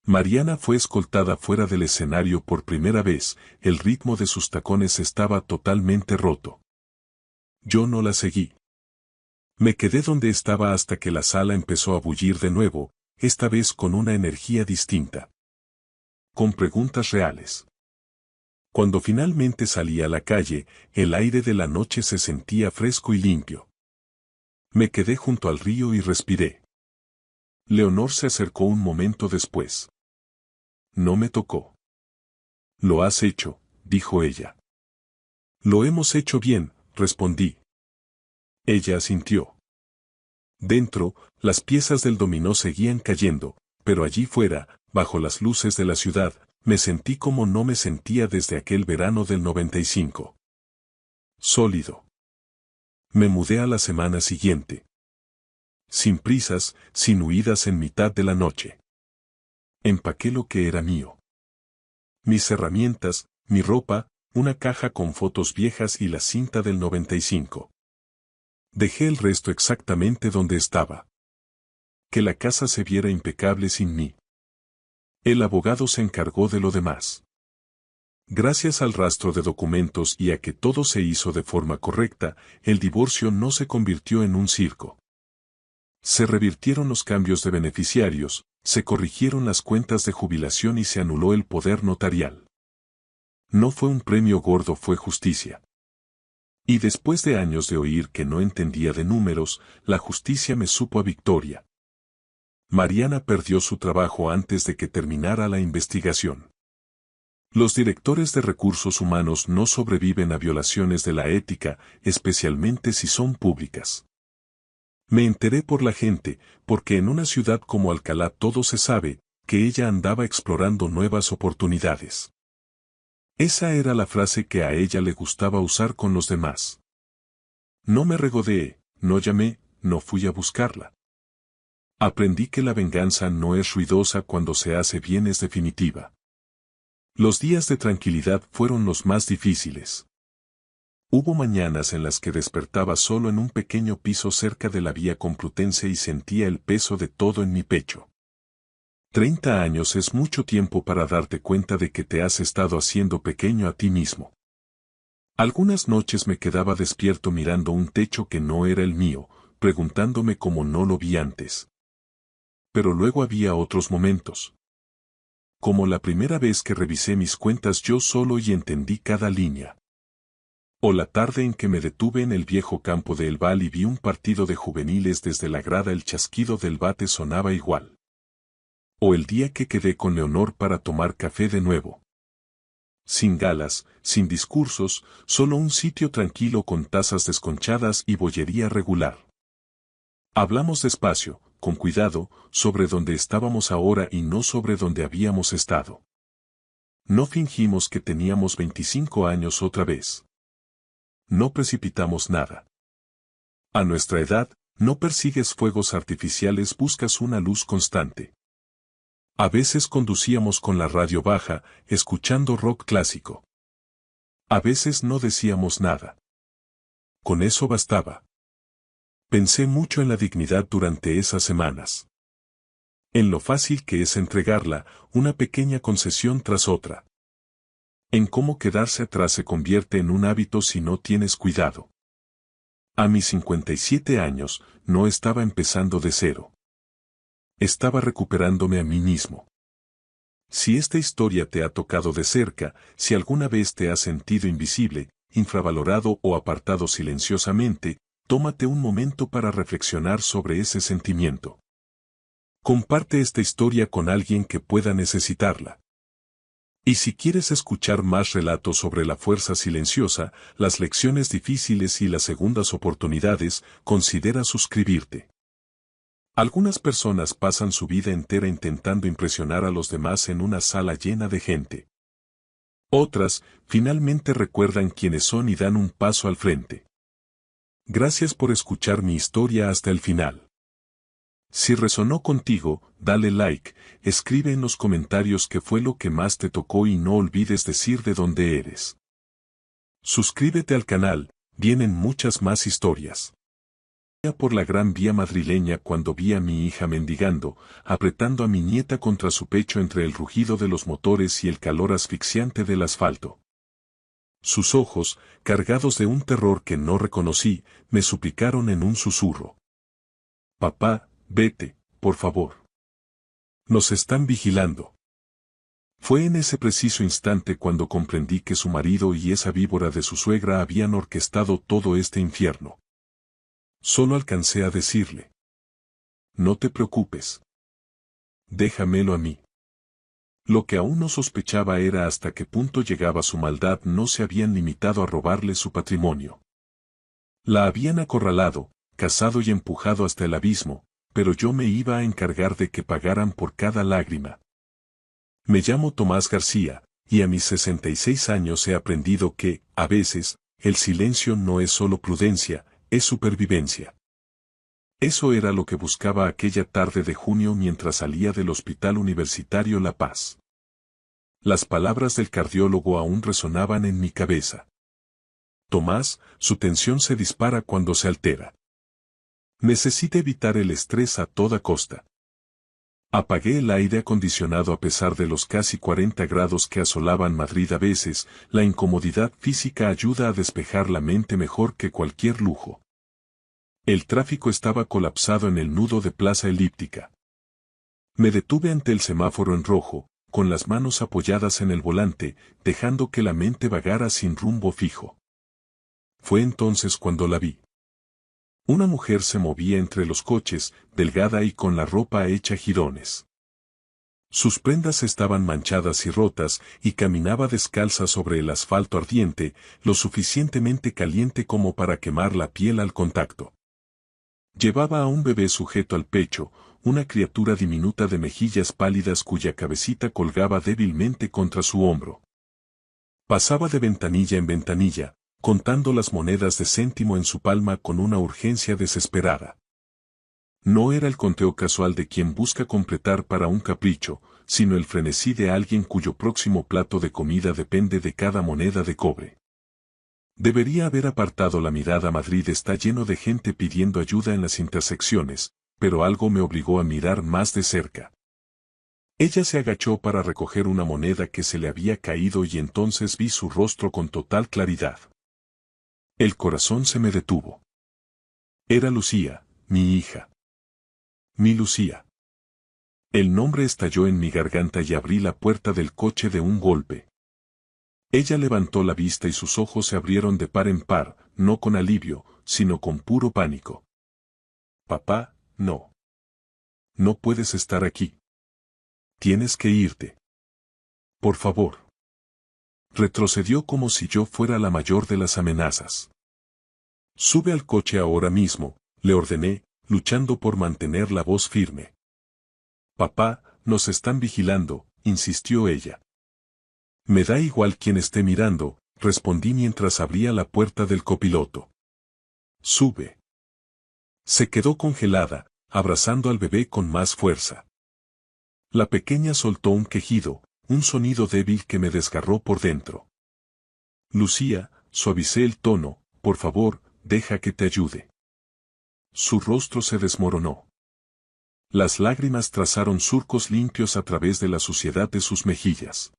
Mariana fue escoltada fuera del escenario por primera vez, el ritmo de sus tacones estaba totalmente roto. Yo no la seguí. Me quedé donde estaba hasta que la sala empezó a bullir de nuevo, esta vez con una energía distinta. Con preguntas reales. Cuando finalmente salí a la calle, el aire de la noche se sentía fresco y limpio. Me quedé junto al río y respiré. Leonor se acercó un momento después. No me tocó. Lo has hecho, dijo ella. Lo hemos hecho bien, respondí. Ella asintió. Dentro, las piezas del dominó seguían cayendo, pero allí fuera, bajo las luces de la ciudad, me sentí como no me sentía desde aquel verano del 95. Sólido. Me mudé a la semana siguiente. Sin prisas, sin huidas en mitad de la noche. Empaqué lo que era mío. Mis herramientas, mi ropa, una caja con fotos viejas y la cinta del 95. Dejé el resto exactamente donde estaba. Que la casa se viera impecable sin mí. El abogado se encargó de lo demás. Gracias al rastro de documentos y a que todo se hizo de forma correcta, el divorcio no se convirtió en un circo. Se revirtieron los cambios de beneficiarios, se corrigieron las cuentas de jubilación y se anuló el poder notarial. No fue un premio gordo, fue justicia. Y después de años de oír que no entendía de números, la justicia me supo a victoria. Mariana perdió su trabajo antes de que terminara la investigación. Los directores de recursos humanos no sobreviven a violaciones de la ética, especialmente si son públicas. Me enteré por la gente, porque en una ciudad como Alcalá todo se sabe, que ella andaba explorando nuevas oportunidades. Esa era la frase que a ella le gustaba usar con los demás. No me regodeé, no llamé, no fui a buscarla. Aprendí que la venganza no es ruidosa cuando se hace bien, es definitiva. Los días de tranquilidad fueron los más difíciles. Hubo mañanas en las que despertaba solo en un pequeño piso cerca de la vía Complutense y sentía el peso de todo en mi pecho. 30 años es mucho tiempo para darte cuenta de que te has estado haciendo pequeño a ti mismo. Algunas noches me quedaba despierto mirando un techo que no era el mío, preguntándome cómo no lo vi antes. Pero luego había otros momentos. Como la primera vez que revisé mis cuentas yo solo y entendí cada línea. O la tarde en que me detuve en el viejo campo de El Val y vi un partido de juveniles desde la grada, el chasquido del bate sonaba igual. O el día que quedé con Leonor para tomar café de nuevo. Sin galas, sin discursos, solo un sitio tranquilo con tazas desconchadas y bollería regular. Hablamos despacio, con cuidado, sobre dónde estábamos ahora y no sobre dónde habíamos estado. No fingimos que teníamos 25 años otra vez. No precipitamos nada. A nuestra edad, no persigues fuegos artificiales, buscas una luz constante. A veces conducíamos con la radio baja, escuchando rock clásico. A veces no decíamos nada. Con eso bastaba. Pensé mucho en la dignidad durante esas semanas. En lo fácil que es entregarla, una pequeña concesión tras otra. En cómo quedarse atrás se convierte en un hábito si no tienes cuidado. A mis 57 años, no estaba empezando de cero. Estaba recuperándome a mí mismo. Si esta historia te ha tocado de cerca, si alguna vez te has sentido invisible, infravalorado o apartado silenciosamente, tómate un momento para reflexionar sobre ese sentimiento. Comparte esta historia con alguien que pueda necesitarla. Y si quieres escuchar más relatos sobre la fuerza silenciosa, las lecciones difíciles y las segundas oportunidades, considera suscribirte. Algunas personas pasan su vida entera intentando impresionar a los demás en una sala llena de gente. Otras, finalmente recuerdan quiénes son y dan un paso al frente. Gracias por escuchar mi historia hasta el final. Si resonó contigo, dale like, escribe en los comentarios qué fue lo que más te tocó y no olvides decir de dónde eres. Suscríbete al canal, vienen muchas más historias. Por la gran vía madrileña cuando vi a mi hija mendigando, apretando a mi nieta contra su pecho entre el rugido de los motores y el calor asfixiante del asfalto. Sus ojos, cargados de un terror que no reconocí, me suplicaron en un susurro. Papá, vete, por favor. Nos están vigilando. Fue en ese preciso instante cuando comprendí que su marido y esa víbora de su suegra habían orquestado todo este infierno. Solo alcancé a decirle. No te preocupes. Déjamelo a mí. Lo que aún no sospechaba era hasta qué punto llegaba su maldad. No se habían limitado a robarle su patrimonio. La habían acorralado, cazado y empujado hasta el abismo, pero yo me iba a encargar de que pagaran por cada lágrima. Me llamo Tomás García, y a mis 66 años he aprendido que, a veces, el silencio no es solo prudencia, es supervivencia. Eso era lo que buscaba aquella tarde de junio mientras salía del Hospital Universitario La Paz. Las palabras del cardiólogo aún resonaban en mi cabeza. Tomás, su tensión se dispara cuando se altera. Necesita evitar el estrés a toda costa. Apagué el aire acondicionado a pesar de los casi 40 grados que asolaban Madrid a veces, la incomodidad física ayuda a despejar la mente mejor que cualquier lujo. El tráfico estaba colapsado en el nudo de Plaza Elíptica. Me detuve ante el semáforo en rojo, con las manos apoyadas en el volante, dejando que la mente vagara sin rumbo fijo. Fue entonces cuando la vi. Una mujer se movía entre los coches, delgada y con la ropa hecha jirones. Sus prendas estaban manchadas y rotas, y caminaba descalza sobre el asfalto ardiente, lo suficientemente caliente como para quemar la piel al contacto. Llevaba a un bebé sujeto al pecho, una criatura diminuta de mejillas pálidas cuya cabecita colgaba débilmente contra su hombro. Pasaba de ventanilla en ventanilla, contando las monedas de céntimo en su palma con una urgencia desesperada. No era el conteo casual de quien busca completar para un capricho, sino el frenesí de alguien cuyo próximo plato de comida depende de cada moneda de cobre. Debería haber apartado la mirada. Madrid está lleno de gente pidiendo ayuda en las intersecciones, pero algo me obligó a mirar más de cerca. Ella se agachó para recoger una moneda que se le había caído y entonces vi su rostro con total claridad. El corazón se me detuvo. Era Lucía, mi hija. Mi Lucía. El nombre estalló en mi garganta y abrí la puerta del coche de un golpe. Ella levantó la vista y sus ojos se abrieron de par en par, no con alivio, sino con puro pánico. Papá, no. No puedes estar aquí. Tienes que irte. Por favor. Retrocedió como si yo fuera la mayor de las amenazas. Sube al coche ahora mismo, le ordené, luchando por mantener la voz firme. Papá, nos están vigilando, insistió ella. Me da igual quien esté mirando, respondí mientras abría la puerta del copiloto. Sube. Se quedó congelada, abrazando al bebé con más fuerza. La pequeña soltó un quejido, un sonido débil que me desgarró por dentro. Lucía, suavicé el tono, por favor, deja que te ayude. Su rostro se desmoronó. Las lágrimas trazaron surcos limpios a través de la suciedad de sus mejillas.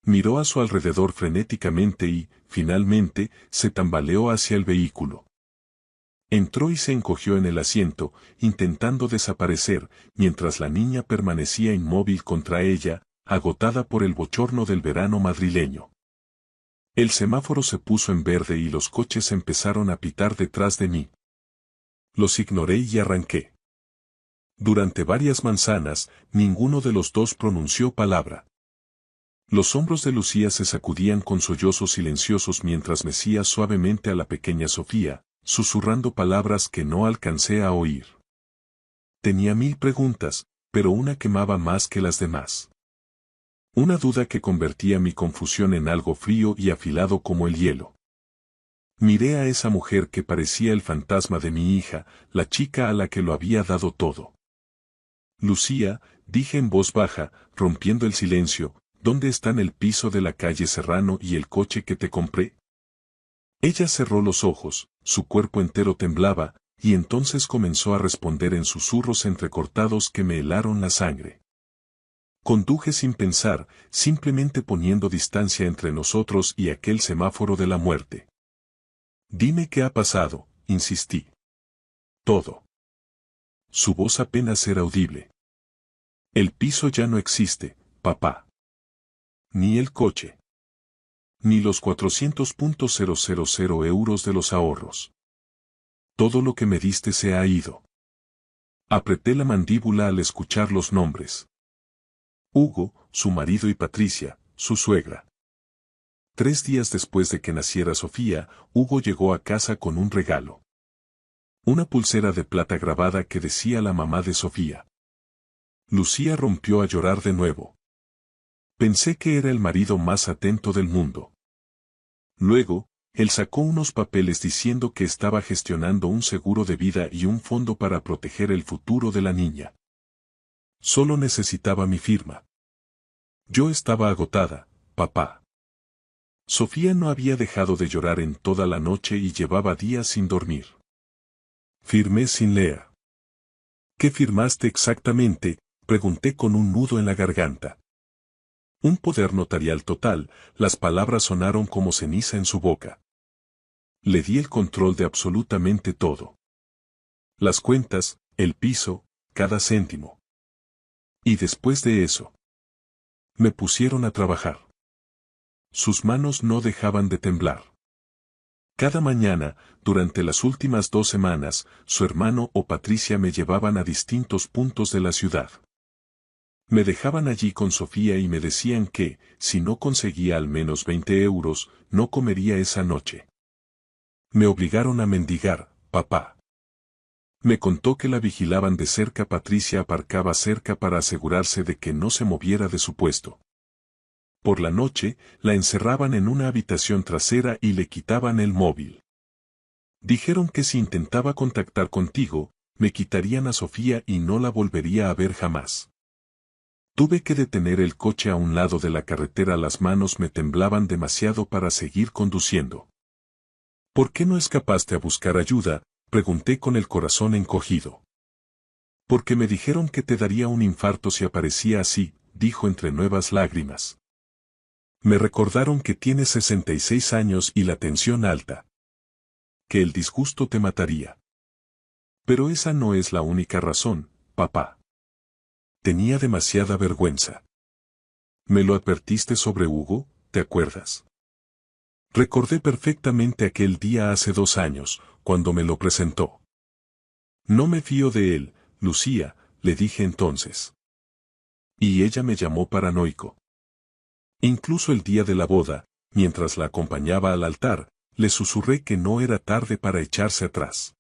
Miró a su alrededor frenéticamente y, finalmente, se tambaleó hacia el vehículo. Entró y se encogió en el asiento, intentando desaparecer, mientras la niña permanecía inmóvil contra ella, agotada por el bochorno del verano madrileño. El semáforo se puso en verde y los coches empezaron a pitar detrás de mí. Los ignoré y arranqué. Durante varias manzanas, ninguno de los dos pronunció palabra. Los hombros de Lucía se sacudían con sollozos silenciosos mientras mecía suavemente a la pequeña Sofía, susurrando palabras que no alcancé a oír. Tenía 1000 preguntas, pero una quemaba más que las demás. Una duda que convertía mi confusión en algo frío y afilado como el hielo. Miré a esa mujer que parecía el fantasma de mi hija, la chica a la que lo había dado todo. Lucía, dije en voz baja, rompiendo el silencio, ¿dónde están el piso de la calle Serrano y el coche que te compré? Ella cerró los ojos, su cuerpo entero temblaba, y entonces comenzó a responder en susurros entrecortados que me helaron la sangre. Conduje sin pensar, simplemente poniendo distancia entre nosotros y aquel semáforo de la muerte. Dime qué ha pasado, insistí. Todo. Su voz apenas era audible. El piso ya no existe, papá. Ni el coche. Ni los 400.000 euros de los ahorros. Todo lo que me diste se ha ido. Apreté la mandíbula al escuchar los nombres. Hugo, su marido y Patricia, su suegra. 3 días después de que naciera Sofía, Hugo llegó a casa con un regalo. Una pulsera de plata grabada que decía la mamá de Sofía. Lucía rompió a llorar de nuevo. Pensé que era el marido más atento del mundo. Luego, él sacó unos papeles diciendo que estaba gestionando un seguro de vida y un fondo para proteger el futuro de la niña. Solo necesitaba mi firma. Yo estaba agotada, papá. Sofía no había dejado de llorar en toda la noche y llevaba días sin dormir. Firmé sin leer. ¿Qué firmaste exactamente?, pregunté con un nudo en la garganta. Un poder notarial total, las palabras sonaron como ceniza en su boca. Le di el control de absolutamente todo. Las cuentas, el piso, cada céntimo. Y después de eso, me pusieron a trabajar. Sus manos no dejaban de temblar. Cada mañana, durante las últimas 2 semanas, su hermano o Patricia me llevaban a distintos puntos de la ciudad. Me dejaban allí con Sofía y me decían que, si no conseguía al menos 20 euros, no comería esa noche. Me obligaron a mendigar, papá. Me contó que la vigilaban de cerca. Patricia aparcaba cerca para asegurarse de que no se moviera de su puesto. Por la noche, la encerraban en una habitación trasera y le quitaban el móvil. Dijeron que si intentaba contactar contigo, me quitarían a Sofía y no la volvería a ver jamás. Tuve que detener el coche a un lado de la carretera, las manos me temblaban demasiado para seguir conduciendo. ¿Por qué no escapaste a buscar ayuda?, pregunté con el corazón encogido. Porque me dijeron que te daría un infarto si aparecía así, dijo entre nuevas lágrimas. Me recordaron que tienes 66 años y la tensión alta. Que el disgusto te mataría. Pero esa no es la única razón, papá. Tenía demasiada vergüenza. Me lo advertiste sobre Hugo, ¿te acuerdas? Recordé perfectamente aquel día hace 2 años, cuando me lo presentó. No me fío de él, Lucía, le dije entonces. Y ella me llamó paranoico. Incluso el día de la boda, mientras la acompañaba al altar, le susurré que no era tarde para echarse atrás.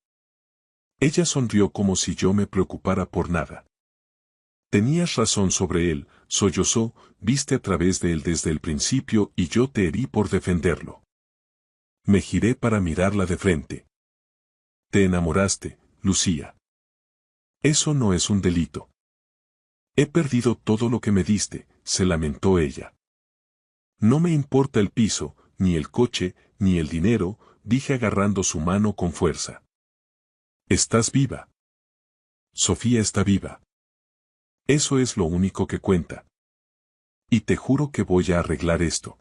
Ella sonrió como si yo me preocupara por nada. Tenías razón sobre él, sollozó, viste a través de él desde el principio y yo te herí por defenderlo. Me giré para mirarla de frente. Te enamoraste, Lucía. Eso no es un delito. He perdido todo lo que me diste, se lamentó ella. No me importa el piso, ni el coche, ni el dinero, dije agarrando su mano con fuerza. Estás viva. Sofía está viva. Eso es lo único que cuenta. Y te juro que voy a arreglar esto.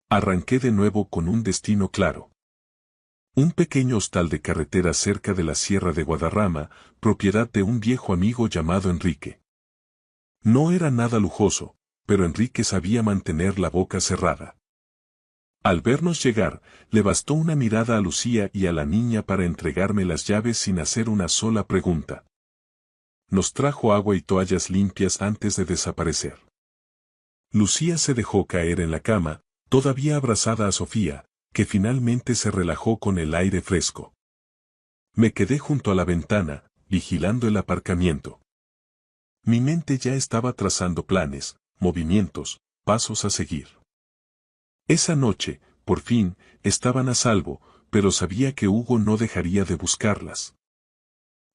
Arranqué de nuevo con un destino claro. Un pequeño hostal de carretera cerca de la Sierra de Guadarrama, propiedad de un viejo amigo llamado Enrique. No era nada lujoso, pero Enrique sabía mantener la boca cerrada. Al vernos llegar, le bastó una mirada a Lucía y a la niña para entregarme las llaves sin hacer una sola pregunta. Nos trajo agua y toallas limpias antes de desaparecer. Lucía se dejó caer en la cama, todavía abrazada a Sofía, que finalmente se relajó con el aire fresco. Me quedé junto a la ventana, vigilando el aparcamiento. Mi mente ya estaba trazando planes, movimientos, pasos a seguir. Esa noche, por fin, estaban a salvo, pero sabía que Hugo no dejaría de buscarlas.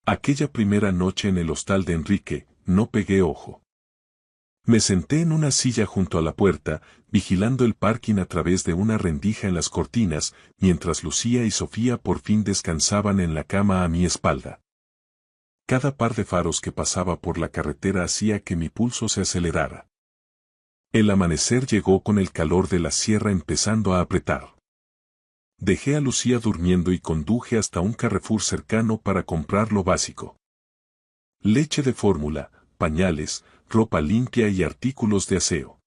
Aquella primera noche en el hostal de Enrique, no pegué ojo. Me senté en una silla junto a la puerta, vigilando el parking a través de una rendija en las cortinas, mientras Lucía y Sofía por fin descansaban en la cama a mi espalda. Cada par de faros que pasaba por la carretera hacía que mi pulso se acelerara. El amanecer llegó con el calor de la sierra empezando a apretar. Dejé a Lucía durmiendo y conduje hasta un Carrefour cercano para comprar lo básico. Leche de fórmula, pañales, ropa limpia y artículos de aseo.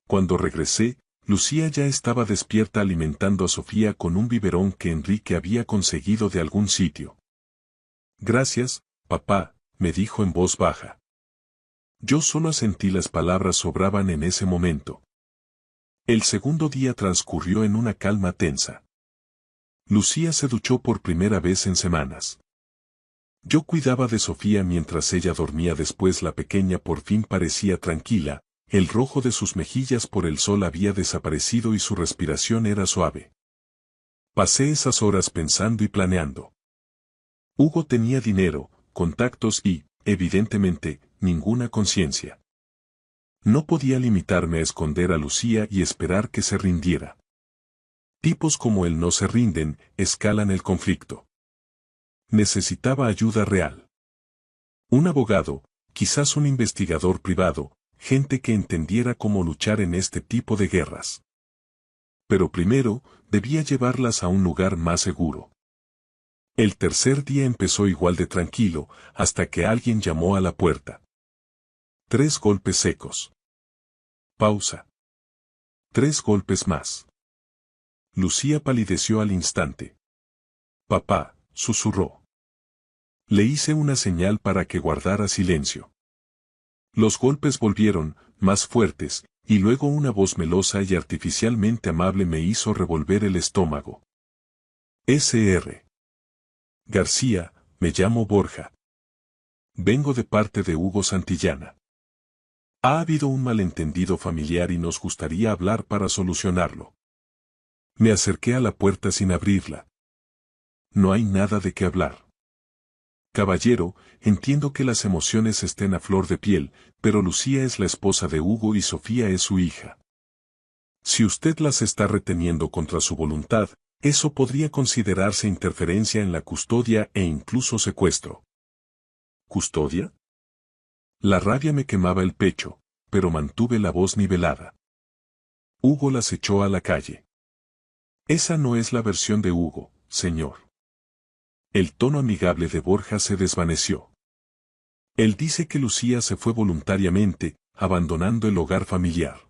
Cuando regresé, Lucía ya estaba despierta alimentando a Sofía con un biberón que Enrique había conseguido de algún sitio. Gracias, papá, me dijo en voz baja. Yo solo asentí, las palabras sobraban en ese momento. El segundo día transcurrió en una calma tensa. Lucía se duchó por primera vez en semanas. Yo cuidaba de Sofía mientras ella dormía. Después la pequeña por fin parecía tranquila, el rojo de sus mejillas por el sol había desaparecido y su respiración era suave. Pasé esas horas pensando y planeando. Hugo tenía dinero, contactos y, evidentemente, ninguna conciencia. No podía limitarme a esconder a Lucía y esperar que se rindiera. Tipos como él no se rinden, escalan el conflicto. Necesitaba ayuda real. Un abogado, quizás un investigador privado, gente que entendiera cómo luchar en este tipo de guerras. Pero primero, debía llevarlas a un lugar más seguro. El tercer día empezó igual de tranquilo, hasta que alguien llamó a la puerta. 3 golpes secos. Pausa. 3 golpes más. Lucía palideció al instante. Papá, susurró. Le hice una señal para que guardara silencio. Los golpes volvieron, más fuertes, y luego una voz melosa y artificialmente amable me hizo revolver el estómago. Sr. García, me llamo Borja. Vengo de parte de Hugo Santillana. Ha habido un malentendido familiar y nos gustaría hablar para solucionarlo. Me acerqué a la puerta sin abrirla. No hay nada de qué hablar. Caballero, entiendo que las emociones estén a flor de piel, pero Lucía es la esposa de Hugo y Sofía es su hija. Si usted las está reteniendo contra su voluntad, eso podría considerarse interferencia en la custodia e incluso secuestro. ¿Custodia? La rabia me quemaba el pecho, pero mantuve la voz nivelada. Hugo las echó a la calle. Esa no es la versión de Hugo, señor. El tono amigable de Borja se desvaneció. Él dice que Lucía se fue voluntariamente, abandonando el hogar familiar.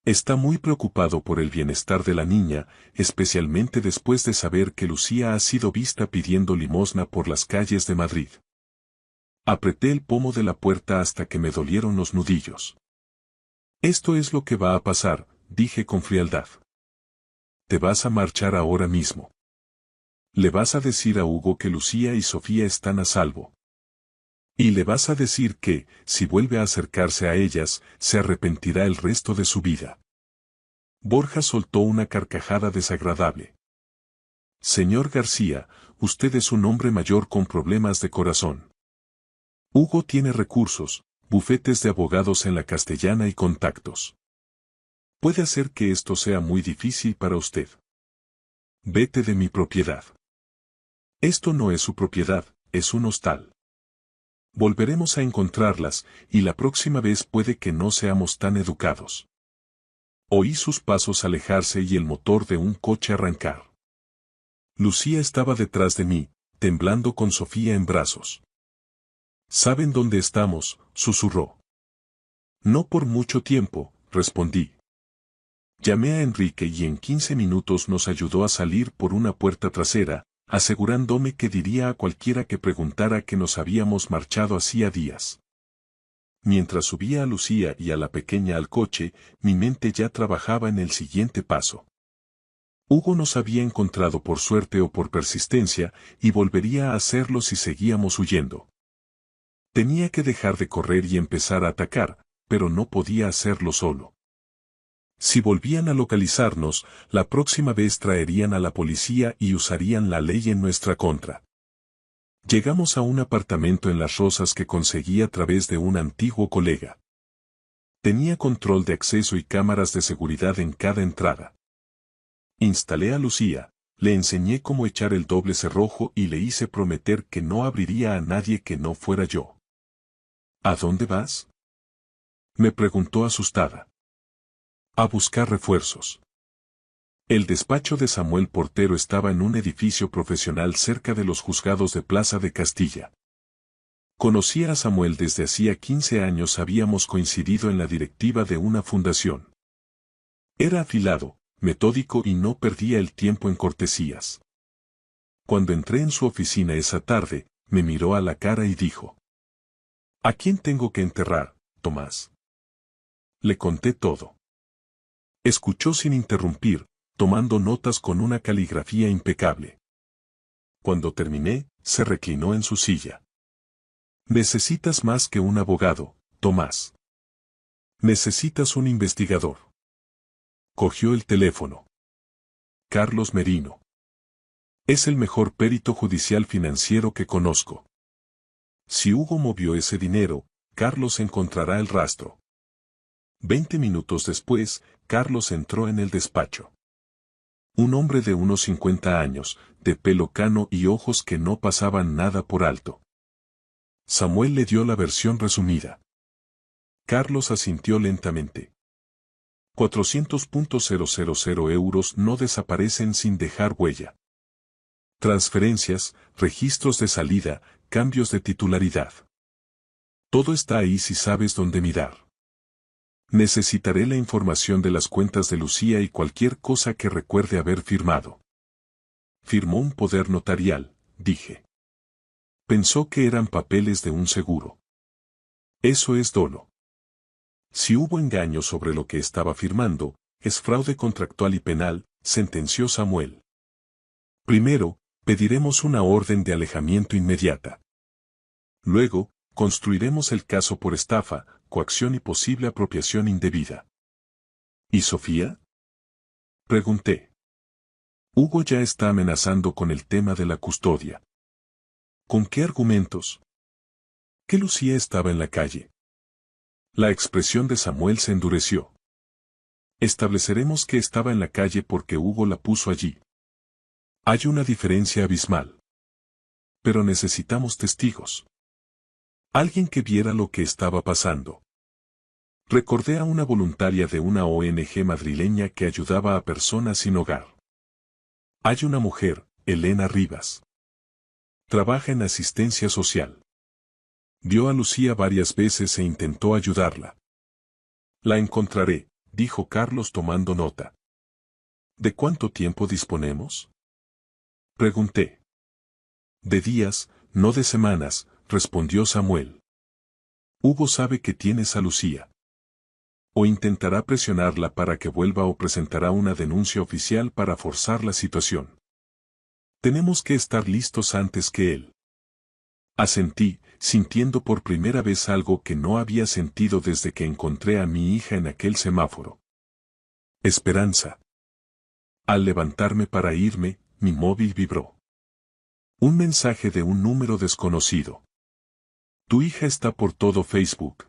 Está muy preocupado por el bienestar de la niña, especialmente después de saber que Lucía ha sido vista pidiendo limosna por las calles de Madrid. Apreté el pomo de la puerta hasta que me dolieron los nudillos. Esto es lo que va a pasar, dije con frialdad. Te vas a marchar ahora mismo. Le vas a decir a Hugo que Lucía y Sofía están a salvo. Y le vas a decir que, si vuelve a acercarse a ellas, se arrepentirá el resto de su vida. Borja soltó una carcajada desagradable. Señor García, usted es un hombre mayor con problemas de corazón. Hugo tiene recursos, bufetes de abogados en la Castellana y contactos. Puede hacer que esto sea muy difícil para usted. Vete de mi propiedad. Esto no es su propiedad, es un hostal. Volveremos a encontrarlas, y la próxima vez puede que no seamos tan educados. Oí sus pasos alejarse y el motor de un coche arrancar. Lucía estaba detrás de mí, temblando con Sofía en brazos. ¿Saben dónde estamos?, susurró. No por mucho tiempo, respondí. Llamé a Enrique y en 15 minutos nos ayudó a salir por una puerta trasera, asegurándome que diría a cualquiera que preguntara que nos habíamos marchado hacía días. Mientras subía a Lucía y a la pequeña al coche, mi mente ya trabajaba en el siguiente paso. Hugo nos había encontrado por suerte o por persistencia, y volvería a hacerlo si seguíamos huyendo. Tenía que dejar de correr y empezar a atacar, pero no podía hacerlo solo. Si volvían a localizarnos, la próxima vez traerían a la policía y usarían la ley en nuestra contra. Llegamos a un apartamento en Las Rosas que conseguí a través de un antiguo colega. Tenía control de acceso y cámaras de seguridad en cada entrada. Instalé a Lucía, le enseñé cómo echar el doble cerrojo y le hice prometer que no abriría a nadie que no fuera yo. ¿A dónde vas?, me preguntó asustada. A buscar refuerzos. El despacho de Samuel Portero estaba en un edificio profesional cerca de los juzgados de Plaza de Castilla. Conocía a Samuel desde hacía 15 años, habíamos coincidido en la directiva de una fundación. Era afilado, metódico y no perdía el tiempo en cortesías. Cuando entré en su oficina esa tarde, me miró a la cara y dijo: ¿A quién tengo que enterrar, Tomás? Le conté todo. Escuchó sin interrumpir, tomando notas con una caligrafía impecable. Cuando terminé, se reclinó en su silla. Necesitas más que un abogado, Tomás. Necesitas un investigador. Cogió el teléfono. Carlos Merino. Es el mejor perito judicial financiero que conozco. Si Hugo movió ese dinero, Carlos encontrará el rastro. 20 minutos después, Carlos entró en el despacho. Un hombre de unos 50 años, de pelo cano y ojos que no pasaban nada por alto. Samuel le dio la versión resumida. Carlos asintió lentamente. 400.000 euros no desaparecen sin dejar huella. Transferencias, registros de salida, cambios de titularidad. Todo está ahí si sabes dónde mirar. Necesitaré la información de las cuentas de Lucía y cualquier cosa que recuerde haber firmado. Firmó un poder notarial, dije. Pensó que eran papeles de un seguro. Eso es dolo. Si hubo engaño sobre lo que estaba firmando, es fraude contractual y penal, sentenció Samuel. Primero, pediremos una orden de alejamiento inmediata. Luego, construiremos el caso por estafa, coacción y posible apropiación indebida. ¿Y Sofía?, pregunté. Hugo ya está amenazando con el tema de la custodia. ¿Con qué argumentos? ¿Que Lucía estaba en la calle? La expresión de Samuel se endureció. Estableceremos que estaba en la calle porque Hugo la puso allí. Hay una diferencia abismal. Pero necesitamos testigos. Alguien que viera lo que estaba pasando. Recordé a una voluntaria de una ONG madrileña que ayudaba a personas sin hogar. Hay una mujer, Elena Rivas. Trabaja en asistencia social. Vio a Lucía varias veces e intentó ayudarla. La encontraré, dijo Carlos tomando nota. ¿De cuánto tiempo disponemos? Pregunté. De días, no de semanas, respondió Samuel. Hugo sabe que tienes a Lucía. O intentará presionarla para que vuelva o presentará una denuncia oficial para forzar la situación. Tenemos que estar listos antes que él. Asentí, sintiendo por primera vez algo que no había sentido desde que encontré a mi hija en aquel semáforo. Esperanza. Al levantarme para irme, mi móvil vibró. Un mensaje de un número desconocido. Tu hija está por todo Facebook.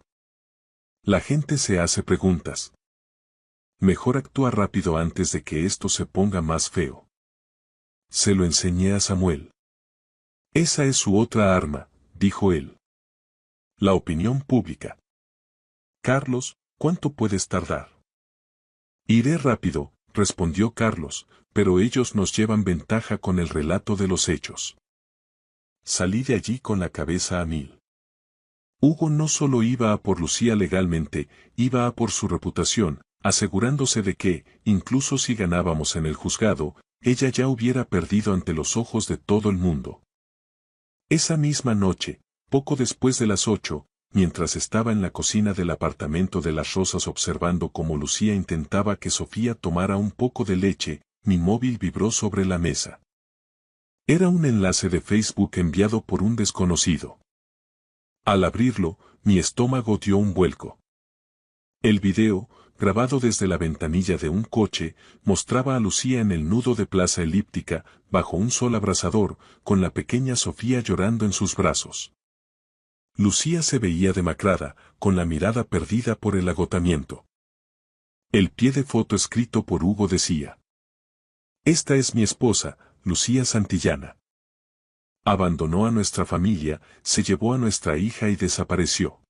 La gente se hace preguntas. Mejor actúa rápido antes de que esto se ponga más feo. Se lo enseñé a Samuel. Esa es su otra arma, dijo él. La opinión pública. Carlos, ¿cuánto puedes tardar? Iré rápido, respondió Carlos, pero ellos nos llevan ventaja con el relato de los hechos. Salí de allí con la cabeza a mil. Hugo no solo iba a por Lucía legalmente, iba a por su reputación, asegurándose de que, incluso si ganábamos en el juzgado, ella ya hubiera perdido ante los ojos de todo el mundo. Esa misma noche, poco después de las 8, mientras estaba en la cocina del apartamento de las Rosas observando cómo Lucía intentaba que Sofía tomara un poco de leche, mi móvil vibró sobre la mesa. Era un enlace de Facebook enviado por un desconocido. Al abrirlo, mi estómago dio un vuelco. El video, grabado desde la ventanilla de un coche, mostraba a Lucía en el nudo de Plaza Elíptica, bajo un sol abrasador, con la pequeña Sofía llorando en sus brazos. Lucía se veía demacrada, con la mirada perdida por el agotamiento. El pie de foto escrito por Hugo decía: Esta es mi esposa, Lucía Santillana. Abandonó a nuestra familia, se llevó a nuestra hija y desapareció.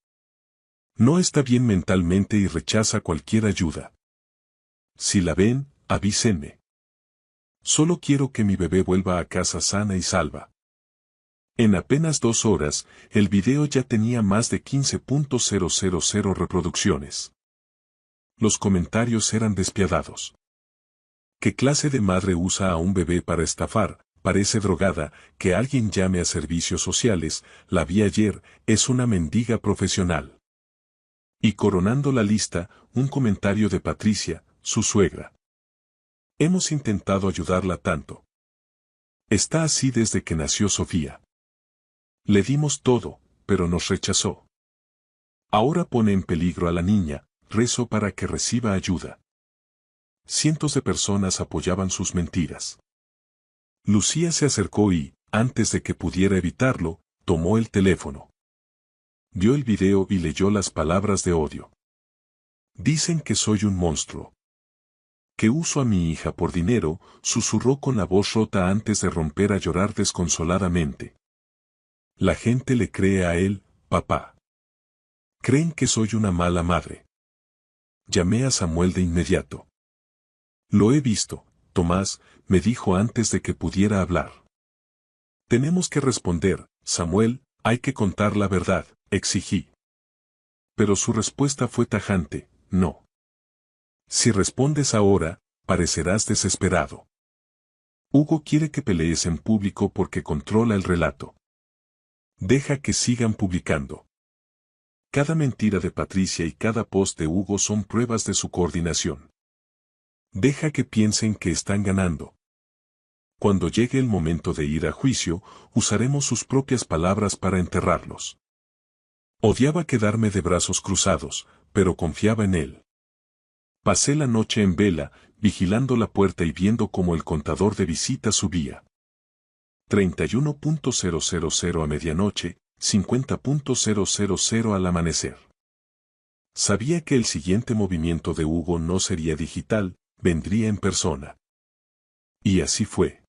No está bien mentalmente y rechaza cualquier ayuda. Si la ven, avísenme. Solo quiero que mi bebé vuelva a casa sana y salva. En apenas 2 horas, el video ya tenía más de 15.000 reproducciones. Los comentarios eran despiadados. ¿Qué clase de madre usa a un bebé para estafar? Parece drogada, que alguien llame a servicios sociales, la vi ayer, es una mendiga profesional. Y coronando la lista, un comentario de Patricia, su suegra. Hemos intentado ayudarla tanto. Está así desde que nació Sofía. Le dimos todo, pero nos rechazó. Ahora pone en peligro a la niña, rezo para que reciba ayuda. Cientos de personas apoyaban sus mentiras. Lucía se acercó y, antes de que pudiera evitarlo, tomó el teléfono. Vio el video y leyó las palabras de odio. Dicen que soy un monstruo. Que uso a mi hija por dinero, susurró con la voz rota antes de romper a llorar desconsoladamente. La gente le cree a él, papá. Creen que soy una mala madre. Llamé a Samuel de inmediato. Lo he visto, Tomás, me dijo antes de que pudiera hablar. Tenemos que responder, Samuel, hay que contar la verdad, exigí. Pero su respuesta fue tajante, no. Si respondes ahora, parecerás desesperado. Hugo quiere que pelees en público porque controla el relato. Deja que sigan publicando. Cada mentira de Patricia y cada post de Hugo son pruebas de su coordinación. Deja que piensen que están ganando. Cuando llegue el momento de ir a juicio, usaremos sus propias palabras para enterrarlos. Odiaba quedarme de brazos cruzados, pero confiaba en él. Pasé la noche en vela, vigilando la puerta y viendo cómo el contador de visitas subía. 31.000 a medianoche, 50.000 al amanecer. Sabía que el siguiente movimiento de Hugo no sería digital, vendría en persona. Y así fue.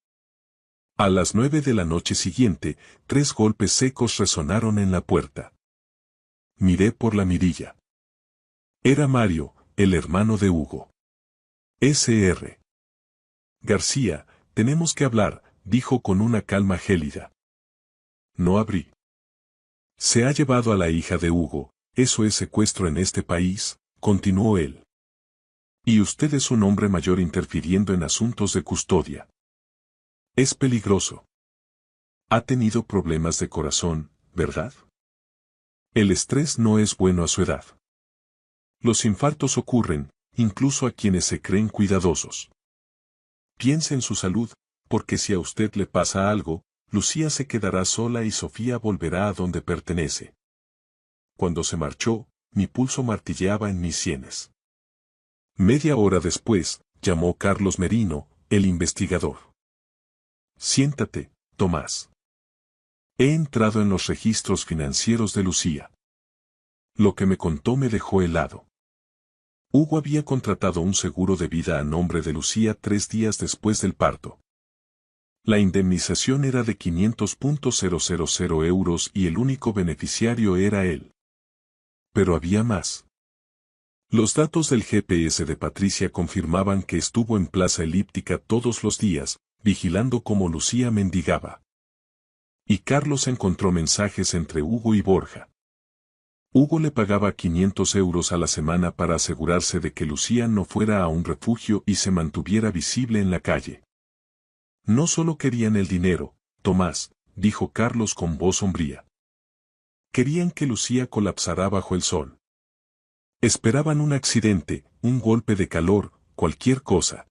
A las 9 de la noche siguiente, 3 golpes secos resonaron en la puerta. Miré por la mirilla. Era Mario, el hermano de Hugo. Sr. García, tenemos que hablar, dijo con una calma gélida. No abrí. Se ha llevado a la hija de Hugo, eso es secuestro en este país, continuó él. Y usted es un hombre mayor interfiriendo en asuntos de custodia. Es peligroso. Ha tenido problemas de corazón, ¿verdad? El estrés no es bueno a su edad. Los infartos ocurren, incluso a quienes se creen cuidadosos. Piense en su salud, porque si a usted le pasa algo, Lucía se quedará sola y Sofía volverá a donde pertenece. Cuando se marchó, mi pulso martilleaba en mis sienes. Media hora después, llamó Carlos Merino, el investigador. Siéntate, Tomás. He entrado en los registros financieros de Lucía. Lo que me contó me dejó helado. Hugo había contratado un seguro de vida a nombre de Lucía 3 días después del parto. La indemnización era de 500.000 euros y el único beneficiario era él. Pero había más. Los datos del GPS de Patricia confirmaban que estuvo en Plaza Elíptica todos los días, vigilando cómo Lucía mendigaba. Y Carlos encontró mensajes entre Hugo y Borja. Hugo le pagaba 500 euros a la semana para asegurarse de que Lucía no fuera a un refugio y se mantuviera visible en la calle. No solo querían el dinero, Tomás, dijo Carlos con voz sombría. Querían que Lucía colapsara bajo el sol. Esperaban un accidente, un golpe de calor, cualquier cosa.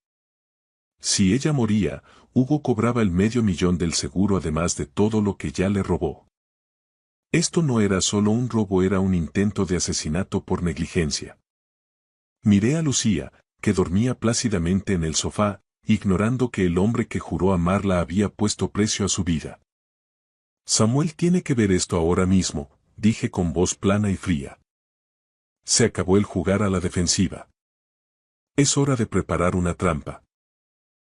Si ella moría, Hugo cobraba el $500,000 del seguro además de todo lo que ya le robó. Esto no era solo un robo, era un intento de asesinato por negligencia. Miré a Lucía, que dormía plácidamente en el sofá, ignorando que el hombre que juró amarla había puesto precio a su vida. Samuel tiene que ver esto ahora mismo, dije con voz plana y fría. Se acabó el jugar a la defensiva. Es hora de preparar una trampa.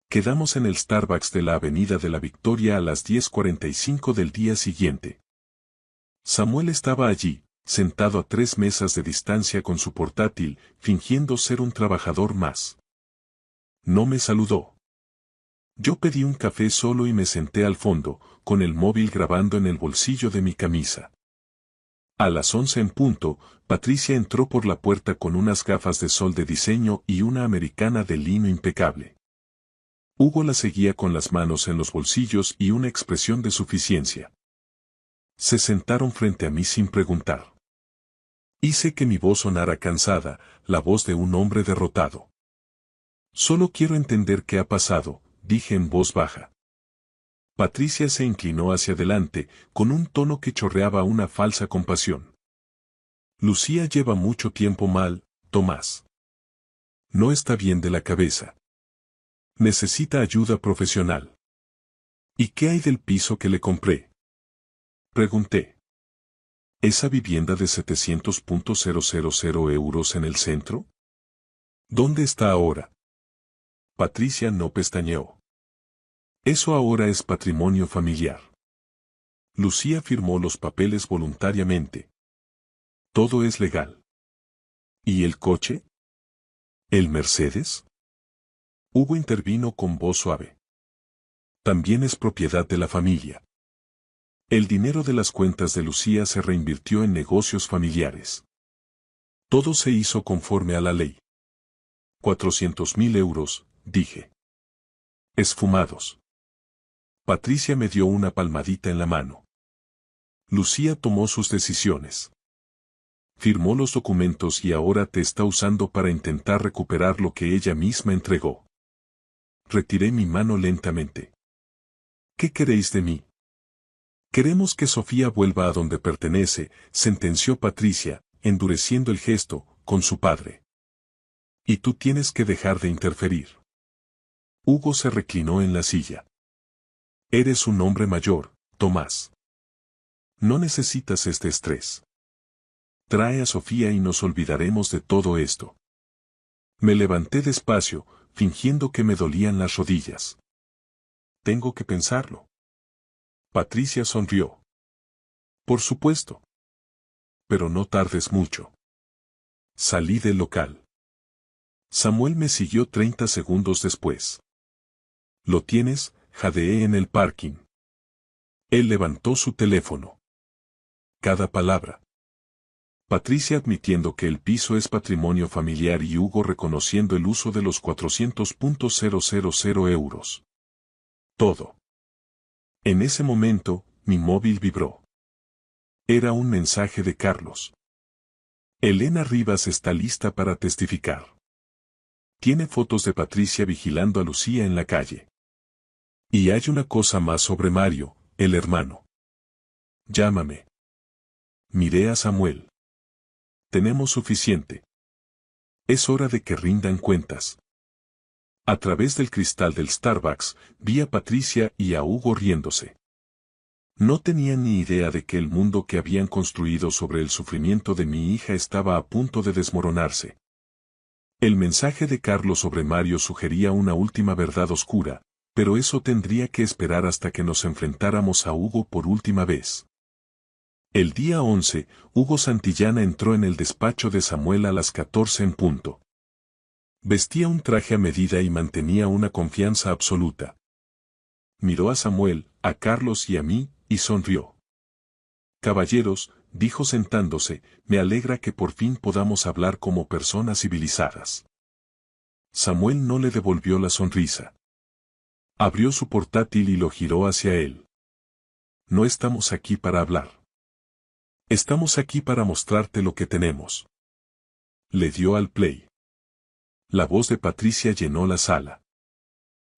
Quedamos en el Starbucks de la Avenida de la Victoria a las 10:45 del día siguiente. Samuel estaba allí, sentado a 3 mesas de distancia con su portátil, fingiendo ser un trabajador más. No me saludó. Yo pedí un café solo y me senté al fondo, con el móvil grabando en el bolsillo de mi camisa. A las 11 en punto, Patricia entró por la puerta con unas gafas de sol de diseño y una americana de lino impecable. Hugo la seguía con las manos en los bolsillos y una expresión de suficiencia. Se sentaron frente a mí sin preguntar. Hice que mi voz sonara cansada, la voz de un hombre derrotado. Solo quiero entender qué ha pasado, dije en voz baja. Patricia se inclinó hacia adelante, con un tono que chorreaba una falsa compasión. Lucía lleva mucho tiempo mal, Tomás. No está bien de la cabeza. Necesita ayuda profesional. ¿Y qué hay del piso que le compré? Pregunté. ¿Esa vivienda de 700.000 euros en el centro? ¿Dónde está ahora? Patricia no pestañeó. Eso ahora es patrimonio familiar. Lucía firmó los papeles voluntariamente. Todo es legal. ¿Y el coche? ¿El Mercedes? Hugo intervino con voz suave. También es propiedad de la familia. El dinero de las cuentas de Lucía se reinvirtió en negocios familiares. Todo se hizo conforme a la ley. 400.000 euros, dije. Esfumados. Patricia me dio una palmadita en la mano. Lucía tomó sus decisiones. Firmó los documentos y ahora te está usando para intentar recuperar lo que ella misma entregó. Retiré mi mano lentamente. ¿Qué queréis de mí? Queremos que Sofía vuelva a donde pertenece, sentenció Patricia, endureciendo el gesto, con su padre. Y tú tienes que dejar de interferir. Hugo se reclinó en la silla. Eres un hombre mayor, Tomás. No necesitas este estrés. Trae a Sofía y nos olvidaremos de todo esto. Me levanté despacio, fingiendo que me dolían las rodillas. Tengo que pensarlo. Patricia sonrió. Por supuesto. Pero no tardes mucho. Salí del local. Samuel me siguió 30 segundos después. ¿Lo tienes?, jadeé en el parking. Él levantó su teléfono. Cada palabra. Patricia admitiendo que el piso es patrimonio familiar y Hugo reconociendo el uso de los 400.000 euros. Todo. En ese momento, mi móvil vibró. Era un mensaje de Carlos. Elena Rivas está lista para testificar. Tiene fotos de Patricia vigilando a Lucía en la calle. Y hay una cosa más sobre Mario, el hermano. Llámame. Miré a Samuel. Tenemos suficiente. Es hora de que rindan cuentas. A través del cristal del Starbucks, vi a Patricia y a Hugo riéndose. No tenían ni idea de que el mundo que habían construido sobre el sufrimiento de mi hija estaba a punto de desmoronarse. El mensaje de Carlos sobre Mario sugería una última verdad oscura, pero eso tendría que esperar hasta que nos enfrentáramos a Hugo por última vez. El día 11, Hugo Santillana entró en el despacho de Samuel a las 14 en punto. Vestía un traje a medida y mantenía una confianza absoluta. Miró a Samuel, a Carlos y a mí, y sonrió. Caballeros, dijo sentándose, me alegra que por fin podamos hablar como personas civilizadas. Samuel no le devolvió la sonrisa. Abrió su portátil y lo giró hacia él. No estamos aquí para hablar. Estamos aquí para mostrarte lo que tenemos. Le dio al play. La voz de Patricia llenó la sala.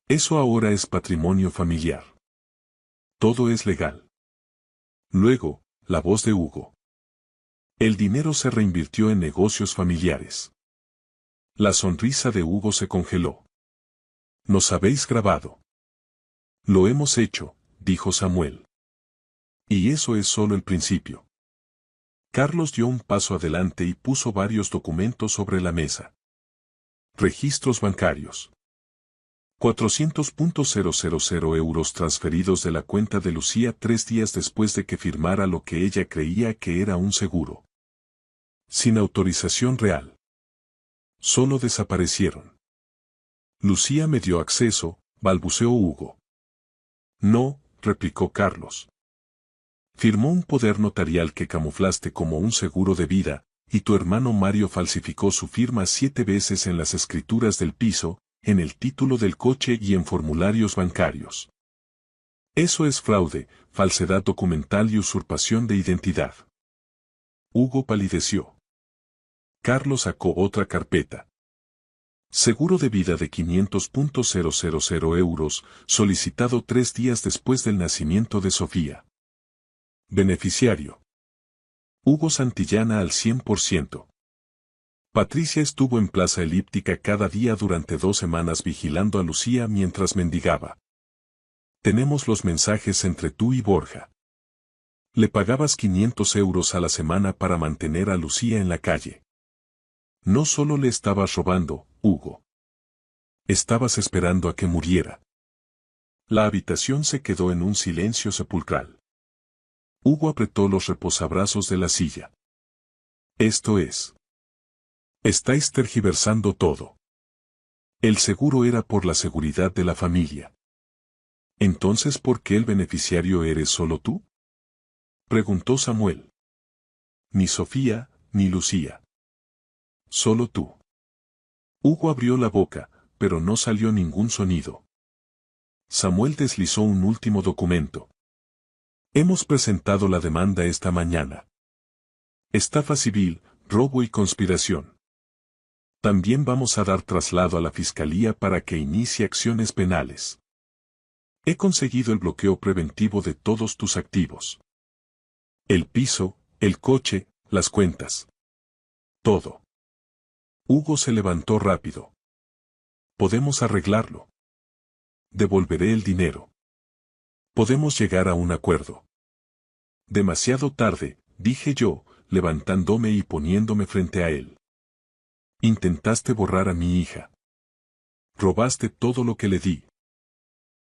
Eso ahora es patrimonio familiar. Todo es legal. Luego, la voz de Hugo. El dinero se reinvirtió en negocios familiares. La sonrisa de Hugo se congeló. Nos habéis grabado. Lo hemos hecho, dijo Samuel. Y eso es solo el principio. Carlos dio un paso adelante y puso varios documentos sobre la mesa. Registros bancarios. 400.000 euros transferidos de la cuenta de Lucía 3 días después de que firmara lo que ella creía que era un seguro. Sin autorización real. Solo desaparecieron. Lucía me dio acceso, balbuceó Hugo. No, replicó Carlos. Firmó un poder notarial que camuflaste como un seguro de vida, y tu hermano Mario falsificó su firma 7 veces en las escrituras del piso, en el título del coche y en formularios bancarios. Eso es fraude, falsedad documental y usurpación de identidad. Hugo palideció. Carlos sacó otra carpeta. Seguro de vida de 500.000 euros, solicitado 3 días después del nacimiento de Sofía. Beneficiario. Hugo Santillana al 100%. Patricia estuvo en Plaza Elíptica cada día durante 2 semanas vigilando a Lucía mientras mendigaba. Tenemos los mensajes entre tú y Borja. Le pagabas 500 euros a la semana para mantener a Lucía en la calle. No solo le estabas robando, Hugo. Estabas esperando a que muriera. La habitación se quedó en un silencio sepulcral. Hugo apretó los reposabrazos de la silla. Esto es. Estáis tergiversando todo. El seguro era por la seguridad de la familia. Entonces, ¿por qué el beneficiario eres solo tú? Preguntó Samuel. Ni Sofía, ni Lucía. Solo tú. Hugo abrió la boca, pero no salió ningún sonido. Samuel deslizó un último documento. Hemos presentado la demanda esta mañana. Estafa civil, robo y conspiración. También vamos a dar traslado a la Fiscalía para que inicie acciones penales. He conseguido el bloqueo preventivo de todos tus activos. El piso, el coche, las cuentas. Todo. Hugo se levantó rápido. Podemos arreglarlo. Devolveré el dinero. Podemos llegar a un acuerdo. Demasiado tarde, dije yo, levantándome y poniéndome frente a él. Intentaste borrar a mi hija. Robaste todo lo que le di.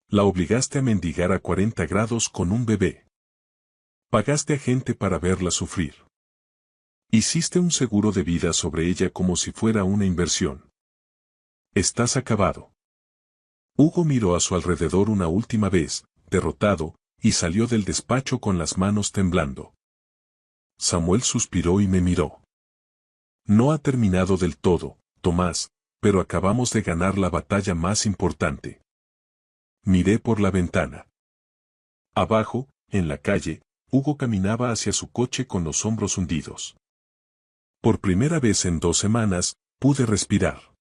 La obligaste a mendigar a 40 grados con un bebé. Pagaste a gente para verla sufrir. Hiciste un seguro de vida sobre ella como si fuera una inversión. Estás acabado. Hugo miró a su alrededor una última vez, derrotado, y salió del despacho con las manos temblando. Samuel suspiró y me miró. No ha terminado del todo, Tomás, pero acabamos de ganar la batalla más importante. Miré por la ventana. Abajo, en la calle, Hugo caminaba hacia su coche con los hombros hundidos. Por primera vez en 2 semanas, pude respirar.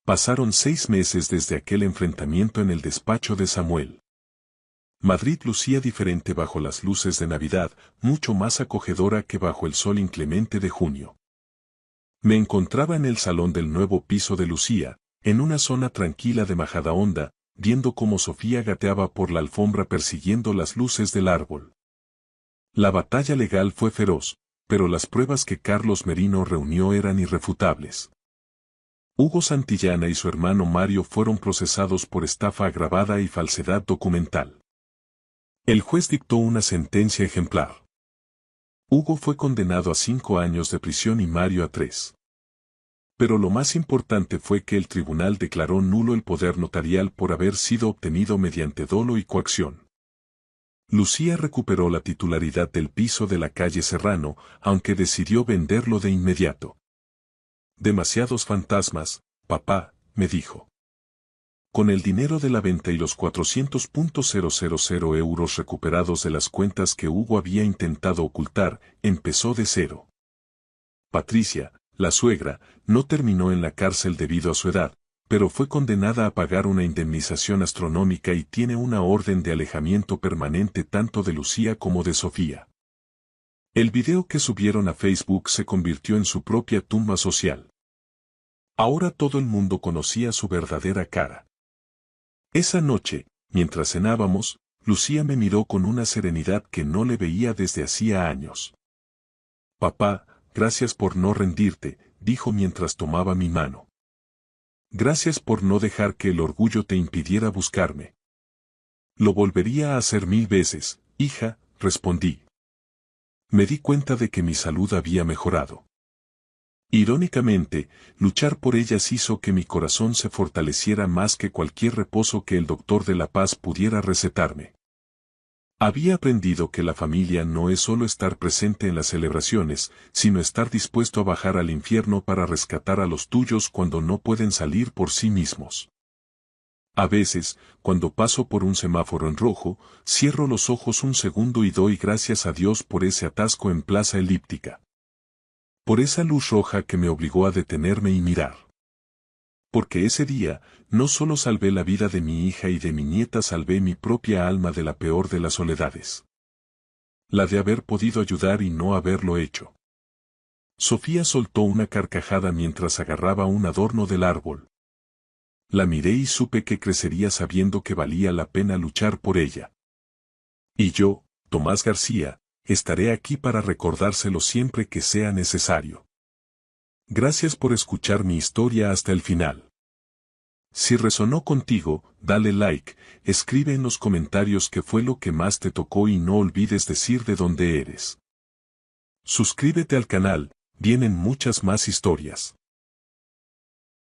Pasaron 6 meses desde aquel enfrentamiento en el despacho de Samuel. Madrid lucía diferente bajo las luces de Navidad, mucho más acogedora que bajo el sol inclemente de junio. Me encontraba en el salón del nuevo piso de Lucía, en una zona tranquila de Majadahonda, viendo cómo Sofía gateaba por la alfombra persiguiendo las luces del árbol. La batalla legal fue feroz, pero las pruebas que Carlos Merino reunió eran irrefutables. Hugo Santillana y su hermano Mario fueron procesados por estafa agravada y falsedad documental. El juez dictó una sentencia ejemplar. Hugo fue condenado a 5 años de prisión y Mario a 3. Pero lo más importante fue que el tribunal declaró nulo el poder notarial por haber sido obtenido mediante dolo y coacción. Lucía recuperó la titularidad del piso de la calle Serrano, aunque decidió venderlo de inmediato. Demasiados fantasmas, papá, me dijo. Con el dinero de la venta y los 400.000 euros recuperados de las cuentas que Hugo había intentado ocultar, empezó de cero. Patricia, la suegra, no terminó en la cárcel debido a su edad, pero fue condenada a pagar una indemnización astronómica y tiene una orden de alejamiento permanente tanto de Lucía como de Sofía. El video que subieron a Facebook se convirtió en su propia tumba social. Ahora todo el mundo conocía su verdadera cara. Esa noche, mientras cenábamos, Lucía me miró con una serenidad que no le veía desde hacía años. Papá, gracias por no rendirte, dijo mientras tomaba mi mano. Gracias por no dejar que el orgullo te impidiera buscarme. Lo volvería a hacer 1000 veces, hija, respondí. Me di cuenta de que mi salud había mejorado. Irónicamente, luchar por ellas hizo que mi corazón se fortaleciera más que cualquier reposo que el doctor de la paz pudiera recetarme. Había aprendido que la familia no es solo estar presente en las celebraciones, sino estar dispuesto a bajar al infierno para rescatar a los tuyos cuando no pueden salir por sí mismos. A veces, cuando paso por un semáforo en rojo, cierro los ojos un segundo y doy gracias a Dios por ese atasco en Plaza Elíptica. Por esa luz roja que me obligó a detenerme y mirar. Porque ese día, no solo salvé la vida de mi hija y de mi nieta, salvé mi propia alma de la peor de las soledades. La de haber podido ayudar y no haberlo hecho. Sofía soltó una carcajada mientras agarraba un adorno del árbol. La miré y supe que crecería sabiendo que valía la pena luchar por ella. Y yo, Tomás García, estaré aquí para recordárselo siempre que sea necesario. Gracias por escuchar mi historia hasta el final. Si resonó contigo, dale like, escribe en los comentarios qué fue lo que más te tocó y no olvides decir de dónde eres. Suscríbete al canal, vienen muchas más historias.